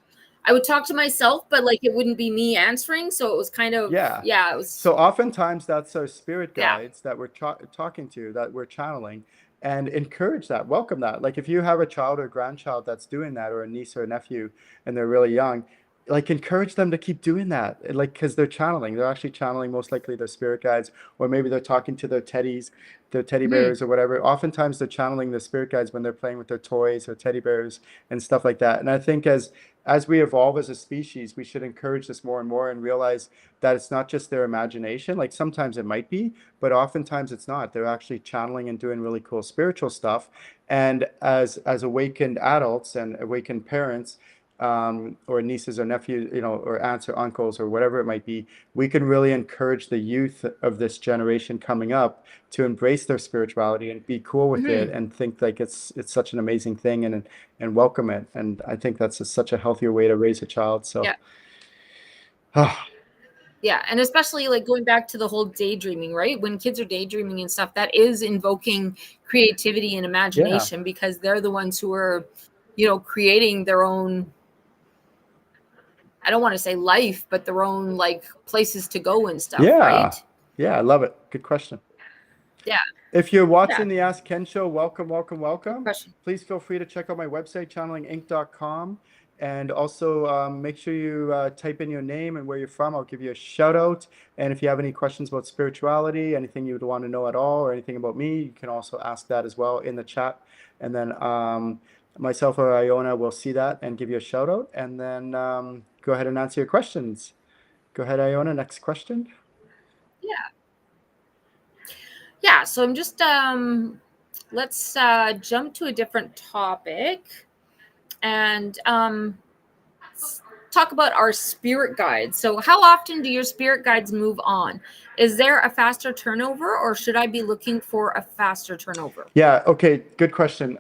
I would talk to myself, but like it wouldn't be me answering. So it was kind of, Yeah. yeah, it was, So oftentimes that's our spirit yeah. guides that we're talking to, that we're channeling, and encourage that, welcome that. Like if you have a child or grandchild that's doing that, or a niece or a nephew, and they're really young, like encourage them to keep doing that. Like, because they're channeling, they're actually channeling most likely their spirit guides, or maybe they're talking to their teddies, their teddy Mhm. bears or whatever. Oftentimes they're channeling the spirit guides when they're playing with their toys or teddy bears and stuff like that. And I think as we evolve as a species, we should encourage this more and more, and realize that it's not just their imagination. Like sometimes it might be, but oftentimes it's not. They're actually channeling and doing really cool spiritual stuff. And as awakened adults and awakened parents, or nieces or nephews, or aunts or uncles or whatever it might be, we can really encourage the youth of this generation coming up to embrace their spirituality and be cool with it, Mhm. and think like it's such an amazing thing, and welcome it. And I think that's such a healthier way to raise a child. So, Yeah. Yeah, and especially like going back to the whole daydreaming, right? When kids are daydreaming and stuff, that is invoking creativity and yeah, imagination because they're the ones who are, creating their own, I don't want to say life, but their own like places to go and stuff, yeah, right? yeah. I love it. Good question. Yeah, If you're yeah. watching the Ask Ken show, welcome, welcome, Good welcome. question. Please feel free to check out my website, channelinginc.com. And also make sure you type in your name and where you're from. I'll give you a shout out. And if you have any questions about spirituality, anything you would want to know at all, or anything about me, you can also ask that as well in the chat. And then myself or Iona will see that and give you a shout out. And then go ahead and answer your questions. Go ahead, Iona. Next question. Yeah. Yeah, so I'm just let's jump to a different topic and talk about our spirit guides. So, how often do your spirit guides move on? Is there a faster turnover, or should I be looking for a faster turnover? Yeah, okay, good question.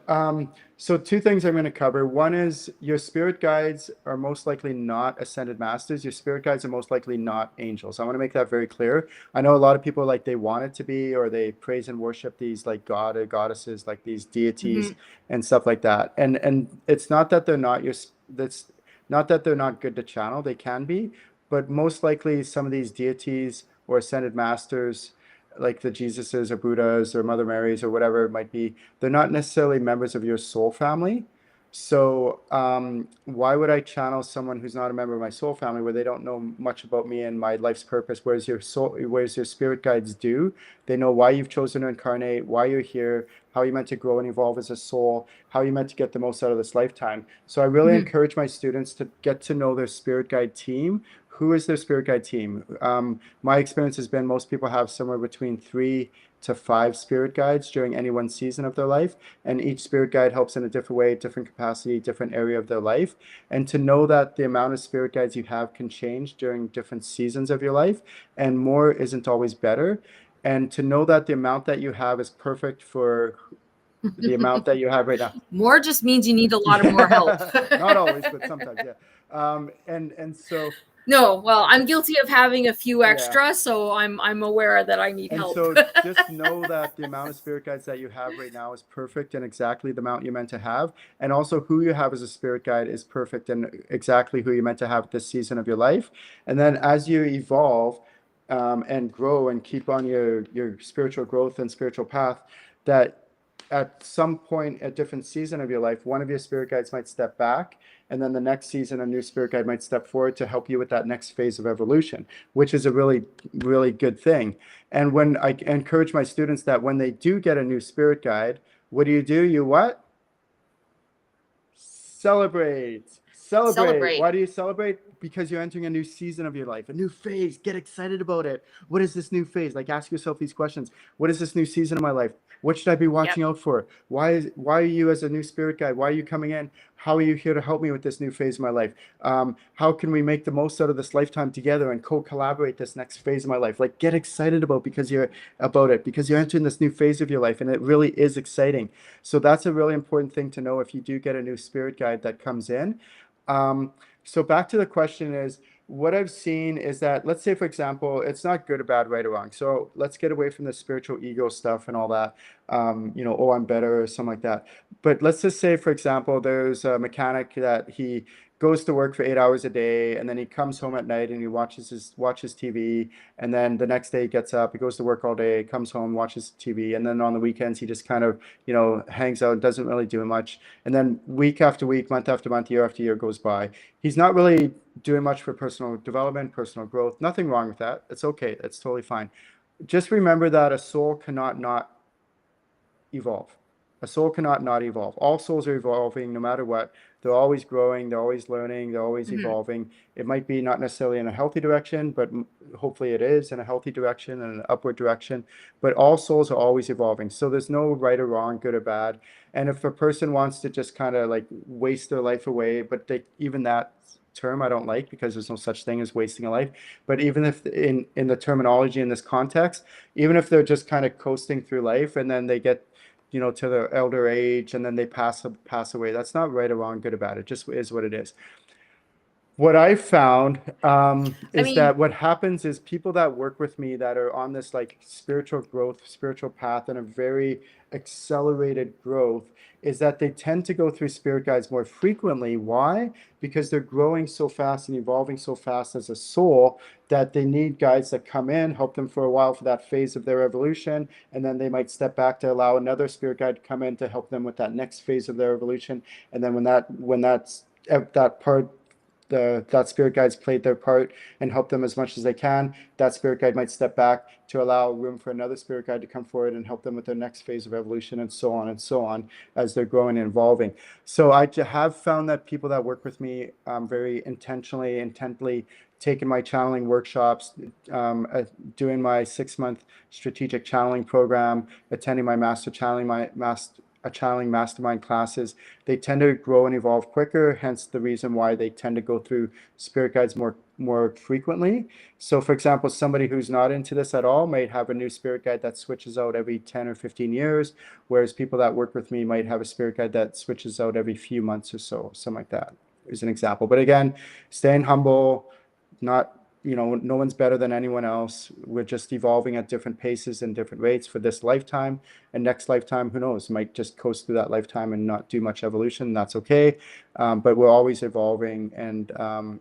So two things I'm going to cover. One is your spirit guides are most likely not ascended masters. Your spirit guides are most likely not angels. I want to make that very clear. I know a lot of people like they want it to be, or they praise and worship these like god or goddesses, like these deities Mm-hmm. and stuff like that. And it's not that they're not that's not that they're not good to channel. They can be, but most likely some of these deities or ascended masters, like the Jesuses or Buddhas or Mother Marys or whatever it might be, they're not necessarily members of your soul family. So why would I channel someone who's not a member of my soul family, where they don't know much about me and my life's purpose? Whereas your spirit guides do. They know why you've chosen to incarnate, why you're here, how you're meant to grow and evolve as a soul, how you're meant to get the most out of this lifetime. So I really Mm-hmm. encourage my students to get to know their spirit guide team. Who is their spirit guide team? My experience has been most people have somewhere between 3 to 5 spirit guides during any one season of their life, and each spirit guide helps in a different way, different capacity, different area of their life. And to know that the amount of spirit guides you have can change during different seasons of your life, and more isn't always better. And to know that the amount that you have is perfect for the amount that you have right now. More just means you need a lot of more help. Yeah, not always, but sometimes, yeah. And so No, well, I'm guilty of having a few yeah. extra, so I'm aware that I need And help. so just know that the amount of spirit guides that you have right now is perfect and exactly the amount you're meant to have. And also who you have as a spirit guide is perfect and exactly who you're meant to have this season of your life. And then as you evolve and grow and keep on your spiritual growth and spiritual path, that at some point, a different season of your life, one of your spirit guides might step back, and then the next season, a new spirit guide might step forward to help you with that next phase of evolution, which is a really, really good thing. And when I encourage my students that when they do get a new spirit guide, what do? You what? Celebrate. Celebrate. Celebrate. Why do you celebrate? Because you're entering a new season of your life, a new phase. Get excited about it. What is this new phase? Like, ask yourself these questions. What is this new season of my life? What should I be Yep. watching out for? Why are you as a new spirit guide? Why are you coming in? How are you here to help me with this new phase of my life? How can we make the most out of this lifetime together and co-collaborate this next phase of my life? Like, get excited because you're entering this new phase of your life, and it really is exciting. So that's a really important thing to know if you do get a new spirit guide that comes in. So back to the question is, what I've seen is that, let's say, for example, it's not good or bad, right or wrong. So let's get away from the spiritual ego stuff and all that. Oh, I'm better or something like that. But let's just say, for example, there's a mechanic that he goes to work for 8 hours a day, and then he comes home at night and he watches TV, and then the next day he gets up, he goes to work all day, comes home, watches TV, and then on the weekends he just kind of, hangs out, doesn't really do much. And then week after week, month after month, year after year goes by. He's not really doing much for personal development, personal growth. Nothing wrong with that. It's okay. That's totally fine. Just remember that a soul cannot not evolve. A soul cannot not evolve. All souls are evolving no matter what. They're always growing, they're always learning, they're always Mhm. evolving. It might be not necessarily in a healthy direction, but hopefully it is in a healthy direction and an upward direction. But all souls are always evolving. So there's no right or wrong, good or bad. And if a person wants to just kind of like waste their life away, but even that term I don't like, because there's no such thing as wasting a life. But even if in the terminology in this context, even if they're just kind of coasting through life and then they get to their elder age and then they pass away. That's not right or wrong, good or bad. It just is what it is. What I found I is mean, that what happens is people that work with me that are on this like spiritual growth, spiritual path, and a very accelerated growth is that they tend to go through spirit guides more frequently. Why? Because they're growing so fast and evolving so fast as a soul that they need guides that come in, help them for a while for that phase of their evolution, and then they might step back to allow another spirit guide to come in to help them with that next phase of their evolution. And then that part that spirit guides played their part and helped them as much as they can, that spirit guide might step back to allow room for another spirit guide to come forward and help them with their next phase of evolution, and so on as they're growing and evolving. So I have found that people that work with me very intently taking my channeling workshops, doing my 6-month strategic channeling program, attending my channeling mastermind classes, they tend to grow and evolve quicker, hence the reason why they tend to go through spirit guides more frequently. So for example, somebody who's not into this at all might have a new spirit guide that switches out every 10 or 15 years, whereas people that work with me might have a spirit guide that switches out every few months or so, something like that is an example. But again, staying humble, not, no one's better than anyone else. We're just evolving at different paces and different rates for this lifetime. And next lifetime, who knows, might just coast through that lifetime and not do much evolution. That's okay. But we're always evolving. And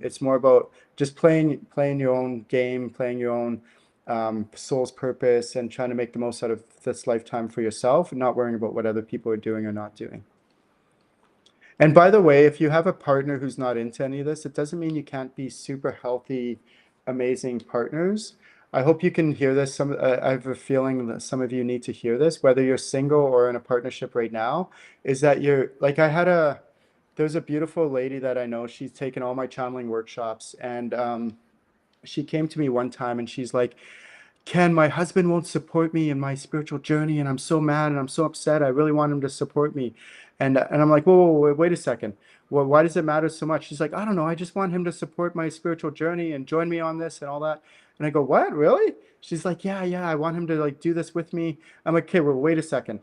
it's more about just playing your own game, playing your own soul's purpose, and trying to make the most out of this lifetime for yourself and not worrying about what other people are doing or not doing. And by the way, if you have a partner who's not into any of this, it doesn't mean you can't be super healthy, amazing partners. I hope you can hear this. I have a feeling that some of you need to hear this, whether you're single or in a partnership right now, is that you're like, there's a beautiful lady that I know. She's taken all my channeling workshops, and she came to me one time and she's like, Ken, my husband won't support me in my spiritual journey, and I'm so mad and I'm so upset. I really want him to support me. And I'm like, whoa, wait a second. Well, why does it matter so much? She's like, I don't know. I just want him to support my spiritual journey and join me on this and all that. And I go, what, really? She's like, yeah, I want him to like do this with me. I'm like, okay, well, wait a second.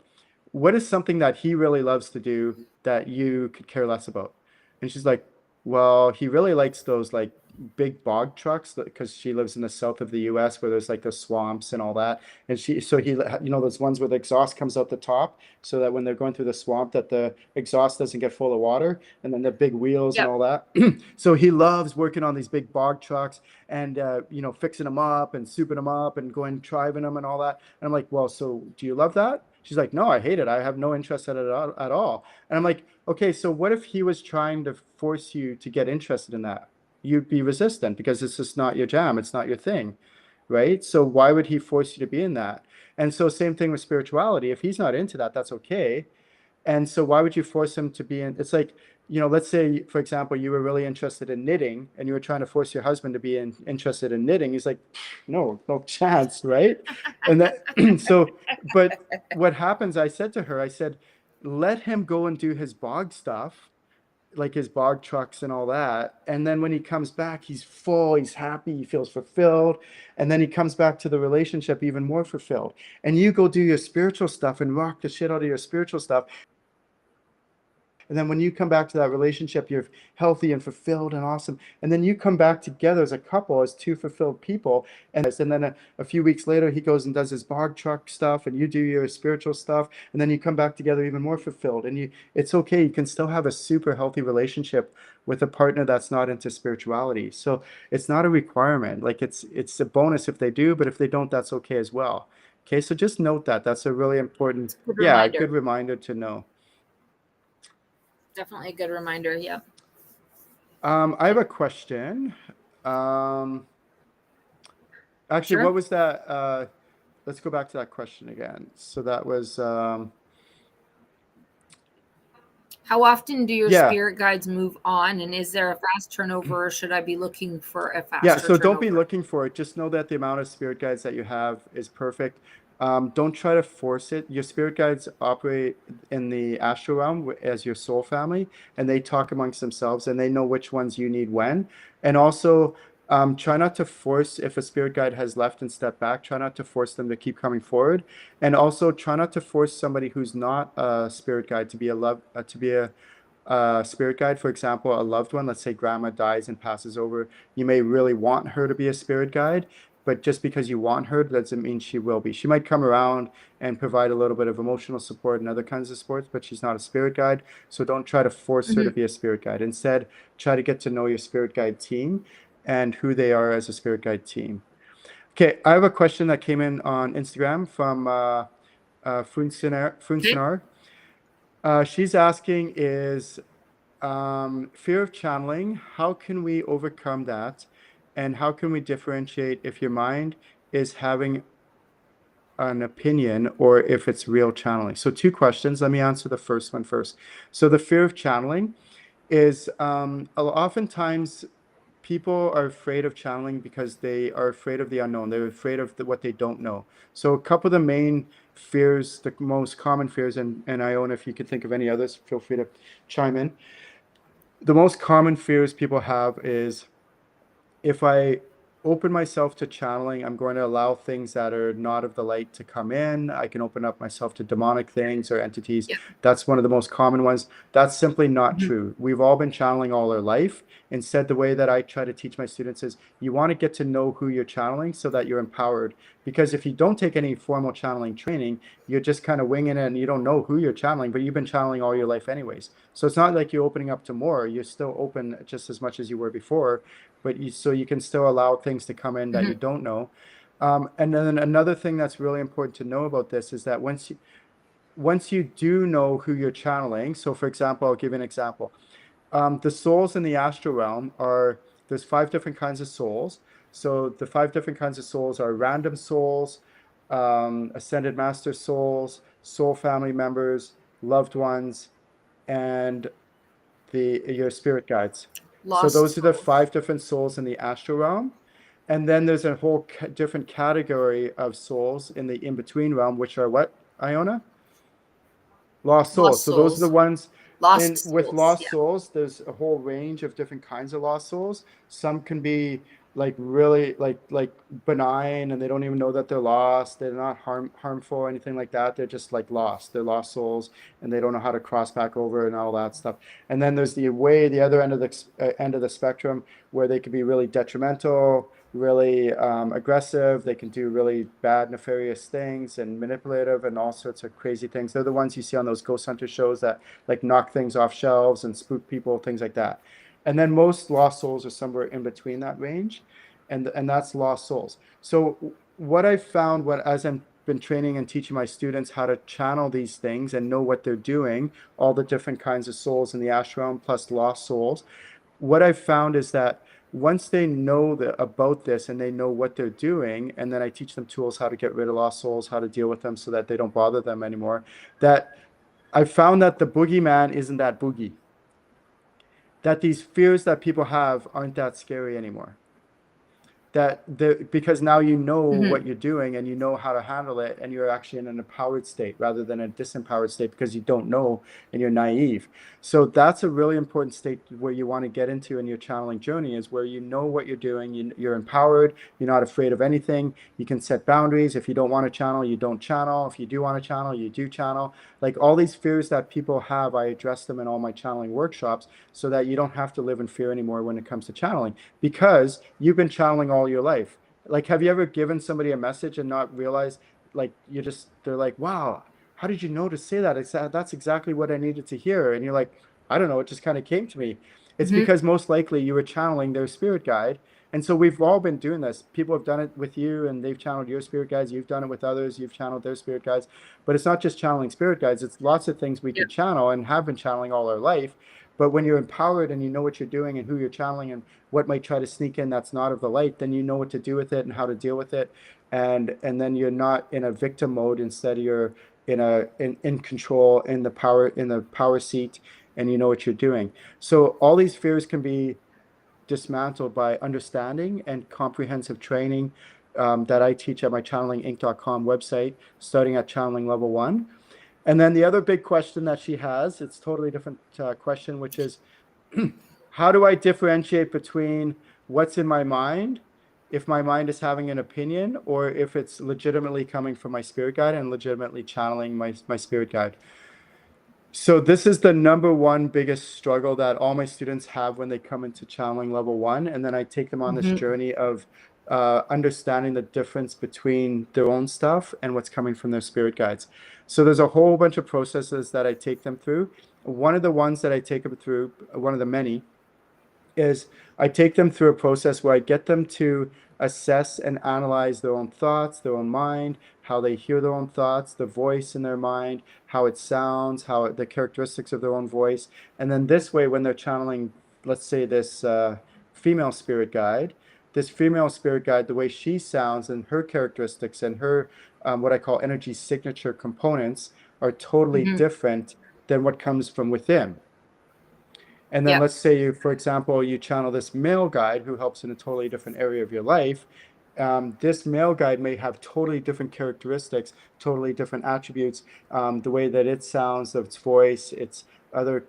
What is something that he really loves to do that you could care less about? And she's like, well, he really likes those like big bog trucks because she lives in the south of the US where there's like the swamps and all that. And those ones where the exhaust comes out the top so that when they're going through the swamp that the exhaust doesn't get full of water, and then the big wheels and yep. all that. So he loves working on these big bog trucks and, fixing them up and souping them up and going driving them and all that. And I'm like, well, so do you love that? She's like, no, I hate it. I have no interest in it at all. And I'm like, okay, so what if he was trying to force you to get interested in that? You'd be resistant because it's just not your jam. It's not your thing, right? So why would he force you to be in that? And so same thing with spirituality. If he's not into that, that's okay. And so why would you force him to be in? It's like, let's say, for example, you were really interested in knitting and you were trying to force your husband to be interested in knitting. He's like, no chance, right? And that, but what happens, I said to her, I said, let him go and do his bog stuff, like his bog trucks and all that. And then when he comes back, he's full, he's happy, he feels fulfilled. And then he comes back to the relationship even more fulfilled. And you go do your spiritual stuff and rock the shit out of your spiritual stuff. And then when you come back to that relationship, you're healthy and fulfilled and awesome. And then you come back together as a couple, as two fulfilled people. And then a few weeks later, he goes and does his bog truck stuff, and you do your spiritual stuff. And then you come back together even more fulfilled. And it's okay. You can still have a super healthy relationship with a partner that's not into spirituality. So it's not a requirement. Like it's a bonus if they do, but if they don't, that's okay as well. Okay, so just note that. That's a really important, It's a good yeah, a reminder. good reminder to know. Definitely a good reminder. Yep. I have a question. Actually, Sure. what was that? Let's go back to that question again. So that was, How often do your yeah, spirit guides move on? And is there a fast turnover, or should I be looking for a yeah. faster So don't be turnover? looking for it. Just know that the amount of spirit guides that you have is perfect. Don't try to force it. Your spirit guides operate in the astral realm as your soul family, and they talk amongst themselves, and they know which ones you need when. And also, try not to force if a spirit guide has left and stepped back. Try not to force them to keep coming forward, and also try not to force somebody who's not a spirit guide to be a spirit guide. For example, a loved one, let's say grandma dies and passes over, you may really want her to be a spirit guide, but just because you want her doesn't mean she will be. She might come around and provide a little bit of emotional support and other kinds of supports, but she's not a spirit guide. So don't try to force her to Mm-hmm. be a spirit guide. Instead, try to get to know your spirit guide team and who they are as a spirit guide team. Okay, I have a question that came in on Instagram from Okay. Funsinar. She's asking is fear of channeling, how can we overcome that? And how can we differentiate if your mind is having an opinion or if it's real channeling? So, two questions. Let me answer the first one first. So, the fear of channeling is oftentimes people are afraid of channeling because they are afraid of the unknown. They're afraid of what they don't know. So, a couple of the main fears, the most common fears, and Iona, if you could think of any others, feel free to chime in. The most common fears people have is if I open myself to channeling, I'm going to allow things that are not of the light to come in. I can open up myself to demonic things or entities. Yep. That's one of the most common ones. That's simply not Mm-hmm. true. We've all been channeling all our life. Instead, the way that I try to teach my students is you want to get to know who you're channeling so that you're empowered. Because if you don't take any formal channeling training, you're just kind of winging it and you don't know who you're channeling, but you've been channeling all your life anyways. So it's not like you're opening up to more. You're still open just as much as you were before, but so you can still allow things to come in that Mm-hmm. you don't know. And then another thing that's really important to know about this is that once you do know who you're channeling, so for example, I'll give you an example. The souls in the astral realm there's 5 different kinds of souls. So the 5 different kinds of souls are random souls, ascended master souls, soul family members, loved ones, and your spirit guides. So Lost those are the souls. 5 different souls in the astral realm. And then there's a whole different category of souls in the in-between realm, which are what, Iona? Lost souls. Lost So those are the souls. ones Lost in with souls. lost Yeah. souls, there's a whole range of different kinds of lost souls. Some can be like really like benign and they don't even know that they're lost. They're not harmful or anything like that. They're just like lost. They're lost souls and they don't know how to cross back over and all that stuff. And then there's the other end of the spectrum where they can be really detrimental, really aggressive. They can do really bad, nefarious things and manipulative and all sorts of crazy things. They're the ones you see on those ghost hunter shows that like knock things off shelves and spook people, things like that. And then most lost souls are somewhere in between that range, and that's lost souls. So what I've found, what as I've been training and teaching my students how to channel these things and know what they're doing, all the different kinds of souls in the astral realm plus lost souls, what I've found is that once they know about this and they know what they're doing, and then I teach them tools how to get rid of lost souls, how to deal with them so that they don't bother them anymore, that I found that the boogeyman isn't that boogie, that these fears that people have aren't that scary anymore. because now you know Mhm. what you're doing and you know how to handle it, and you're actually in an empowered state rather than a disempowered state because you don't know and you're naive. So that's a really important state where you want to get into in your channeling journey, is where you know what you're doing, you're empowered, you're not afraid of anything, you can set boundaries. If you don't want to channel, you don't channel. If you do want to channel, you do channel. Like all these fears that people have, I address them in all my channeling workshops so that you don't have to live in fear anymore when it comes to channeling, because you've been channeling all your life. Like, have you ever given somebody a message and not realized, like, they're like, wow, how did you know to say that? That's exactly what I needed to hear. And you're like, I don't know, it just kind of came to me. It's Mhm. because most likely you were channeling their spirit guide. And so we've all been doing this. People have done it with you and they've channeled your spirit guides. You've done it with others. You've channeled their spirit guides. But it's not just channeling spirit guides. It's lots of things we Yep. could channel and have been channeling all our life. But when you're empowered and you know what you're doing and who you're channeling and what might try to sneak in that's not of the light, then you know what to do with it and how to deal with it. And then you're not in a victim mode. Instead, you're in control, in the power seat, and you know what you're doing. So all these fears can be dismantled by understanding and comprehensive training that I teach at my channelinginc.com website, starting at channeling level 1. And then the other big question that she has, it's totally different question, which is, how do I differentiate between what's in my mind, if my mind is having an opinion, or if it's legitimately coming from my spirit guide and legitimately channeling my spirit guide? So this is the number one biggest struggle that all my students have when they come into channeling level 1. And then I take them on this Mhm. journey of understanding the difference between their own stuff and what's coming from their spirit guides. So there's a whole bunch of processes that I take them through. One of the ones that I take them through, one of the many, is I take them through a process where I get them to assess and analyze their own thoughts, their own mind, how they hear their own thoughts, the voice in their mind, how it sounds, the characteristics of their own voice. And then this way, when they're channeling, let's say female spirit guide, this female spirit guide, the way she sounds and her characteristics and her what I call energy signature components are totally Mhm. different than what comes from within. And then Yep. let's say for example, you channel this male guide who helps in a totally different area of your life. This male guide may have totally different characteristics, totally different attributes, the way that it sounds, its voice, its other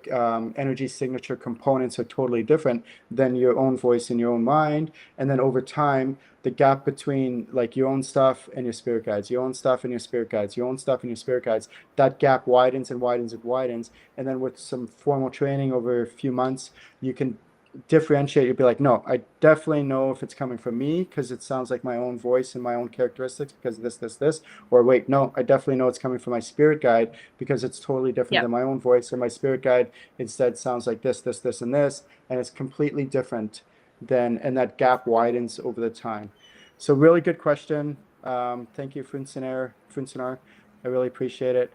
energy signature components are totally different than your own voice in your own mind. And then over time, the gap between like your own stuff and your spirit guides, your own stuff and your spirit guides, your own stuff and your spirit guides, that gap widens and widens and widens. And then with some formal training over a few months, you can differentiate. You'll be like, no, I definitely know if it's coming from me because it sounds like my own voice and my own characteristics because of this. Or wait, no, I definitely know it's coming from my spirit guide because it's totally different Yep. than my own voice, or my spirit guide instead sounds like this, and this, and it's completely different than, and that gap widens over the time. So really good question. Thank you, Frunsenar. I really appreciate it.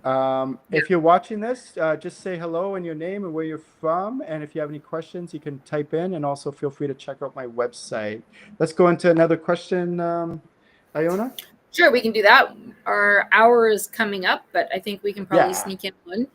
Yep. If you're watching this, just say hello and your name and where you're from. And if you have any questions, you can type in, and also feel free to check out my website. Let's go into another question, Iona. Sure, we can do that. Our hour is coming up, but I think we can probably Yeah. sneak in one.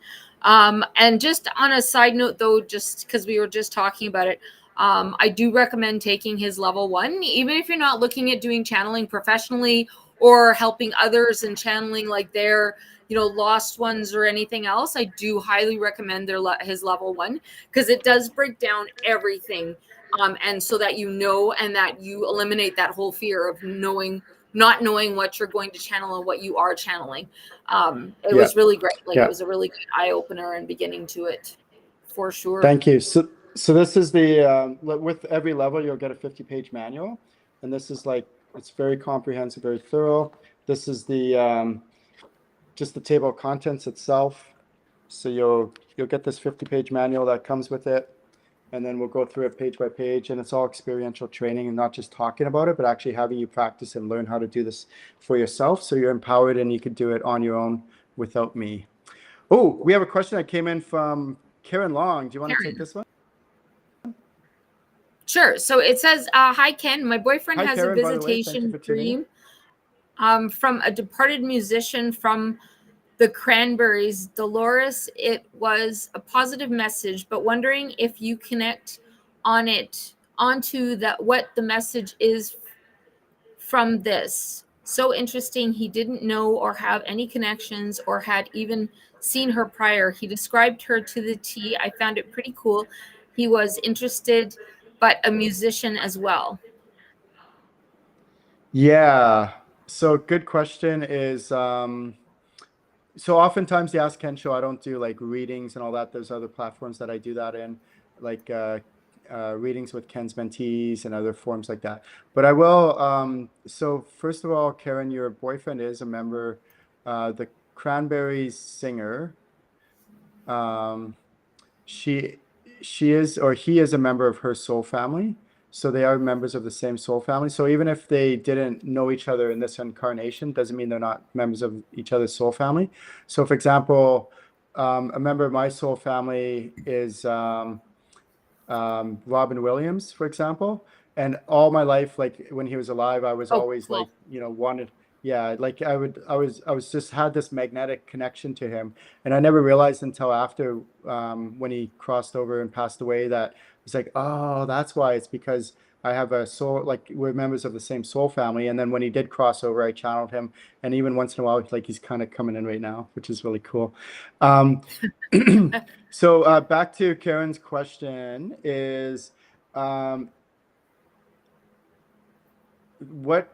And just on a side note, though, just because we were just talking about it, I do recommend taking his level 1, even if you're not looking at doing channeling professionally or helping others and channeling like their, lost ones or anything else. I do highly recommend his level 1, because it does break down everything. And so that and that you eliminate that whole fear of not knowing what you're going to channel and what you are channeling. It Yeah. was really great. Like, it Yeah. was a really good eye opener and beginning to it, for sure. Thank you. So this is with every level, you'll get a 50-page manual. And this is like, it's very comprehensive, very thorough. This is just the table of contents itself. So you'll get this 50-page manual that comes with it, and then we'll go through it page by page, and it's all experiential training and not just talking about it, but actually having you practice and learn how to do this for yourself, so you're empowered and you can do it on your own without me. Oh, we have a question that came in from Karen Long. Do you want to take Karen. this one? Sure. So it says, hi, Ken. My boyfriend Hi, has a Karen, by the way. Thank you visitation for tuning in. dream from a departed musician from the Cranberries, Dolores. It was a positive message, but wondering if you connect on it onto that what the message is from this. So interesting. He didn't know or have any connections or had even seen her prior. He described her to the T. I found it pretty cool. He was interested, but a musician as well. Yeah. So good question is so oftentimes the Ask Ken show, I don't do like readings and all that. There's other platforms that I do that in, like readings with Ken's mentees and other forms like that. But I will. So first of all, Karen, your boyfriend is a member, the Cranberries singer. Um, she she is, or he is, a member of her soul family. So they are members of the same soul family. So even if they didn't know each other in this incarnation, doesn't mean they're not members of each other's soul family. So for example, a member of my soul family is Robin Williams, for example. And all my life, like when he was alive, I was Oh, always like, cool. wanted, yeah, like I was just had this magnetic connection to him. And I never realized until after, when he crossed over and passed away, that it's like, oh, that's why. It's because I have a soul, like we're members of the same soul family. And then when he did cross over, I channeled him. And even once in a while, like he's kind of coming in right now, which is really cool. Um, So back to Karen's question is, um, where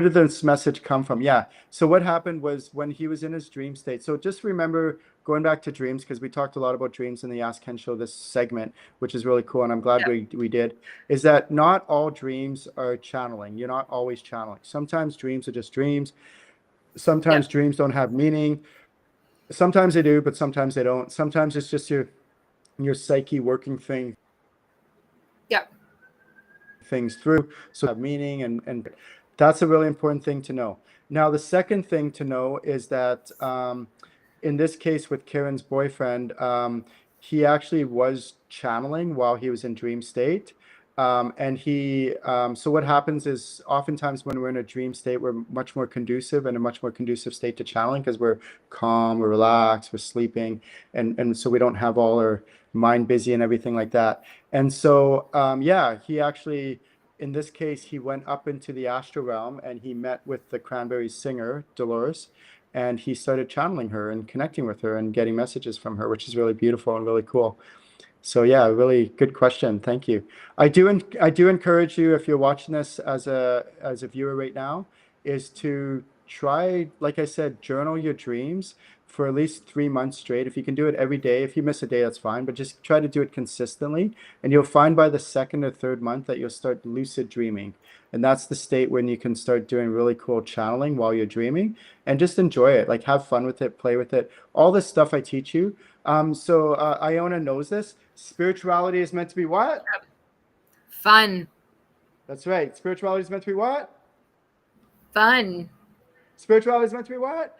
did this message come from? Yeah. So what happened was when he was in his dream state. So just remember, going back to dreams, because we talked a lot about dreams in the Ask Ken show, this segment, which is really cool, and I'm glad Yeah. we did, is that not all dreams are channeling. You're not always channeling. Sometimes dreams are just dreams. Yeah. Sometimes dreams don't have meaning. Sometimes they do, but sometimes they don't. Sometimes it's just your psyche working Yeah. things through, so have meaning, and that's a really important thing to know. Now the second thing to know is that, in this case with Karen's boyfriend, he actually was channeling while he was in dream state. And so what happens is oftentimes when we're in a dream state, we're much more conducive, and a much more conducive state to channeling, because we're calm, we're relaxed, we're sleeping, and so we don't have all our mind busy and everything like that. And so, yeah, he actually, in this case, he went up into the astral realm and he met with the Cranberries singer, Dolores, and he started channeling her and connecting with her and getting messages from her, which is really beautiful and really cool. So yeah, really good question. Thank you. I do encourage you, if you're watching this as a viewer right now, is to try, like I said, journal your dreams for at least 3 months straight. If you can do it every day, if you miss a day, that's fine, but just try to do it consistently. And you'll find by the second or third month that you'll start lucid dreaming. And that's the state when you can start doing really cool channeling while you're dreaming, and just enjoy it. Like have fun with it, play with it. All this stuff I teach you. So Iona knows this. Spirituality is meant to be what? Fun. That's right. Spirituality is meant to be what? Fun. Spirituality is meant to be what?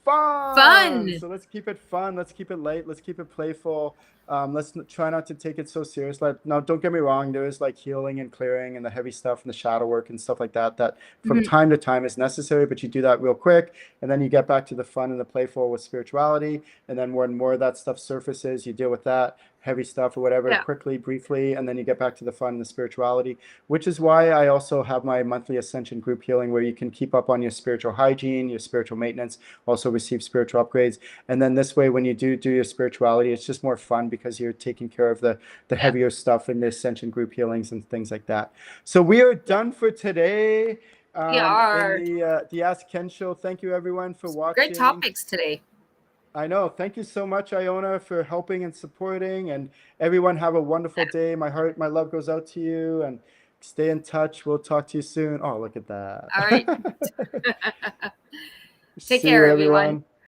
Fun. Fun. So let's keep it fun. Let's keep it light. Let's keep it playful. Try not to take it so serious. Now, don't get me wrong. There is like healing and clearing and the heavy stuff and the shadow work and stuff like that, that from Mhm. time to time is necessary, but you do that real quick. And then you get back to the fun and the playful with spirituality. And then when more of that stuff surfaces, you deal with that heavy stuff or whatever Yeah. quickly, briefly, and then you get back to the fun and the spirituality, which is why I also have my monthly Ascension group healing, where you can keep up on your spiritual hygiene, your spiritual maintenance, also receive spiritual upgrades. And then this way, when you do your spirituality, it's just more fun because you're taking care of the Yeah. heavier stuff in the Ascension group healings and things like that. So we are done for today. We In are. the Ask Ken show. Thank you everyone for Great watching. topics today. I know. Thank you so much, Iona, for helping and supporting. And everyone have a wonderful day. My heart, my love goes out to you. And stay in touch. We'll talk to you soon. Oh, look at All right. that. Take See you, care, everyone. everyone.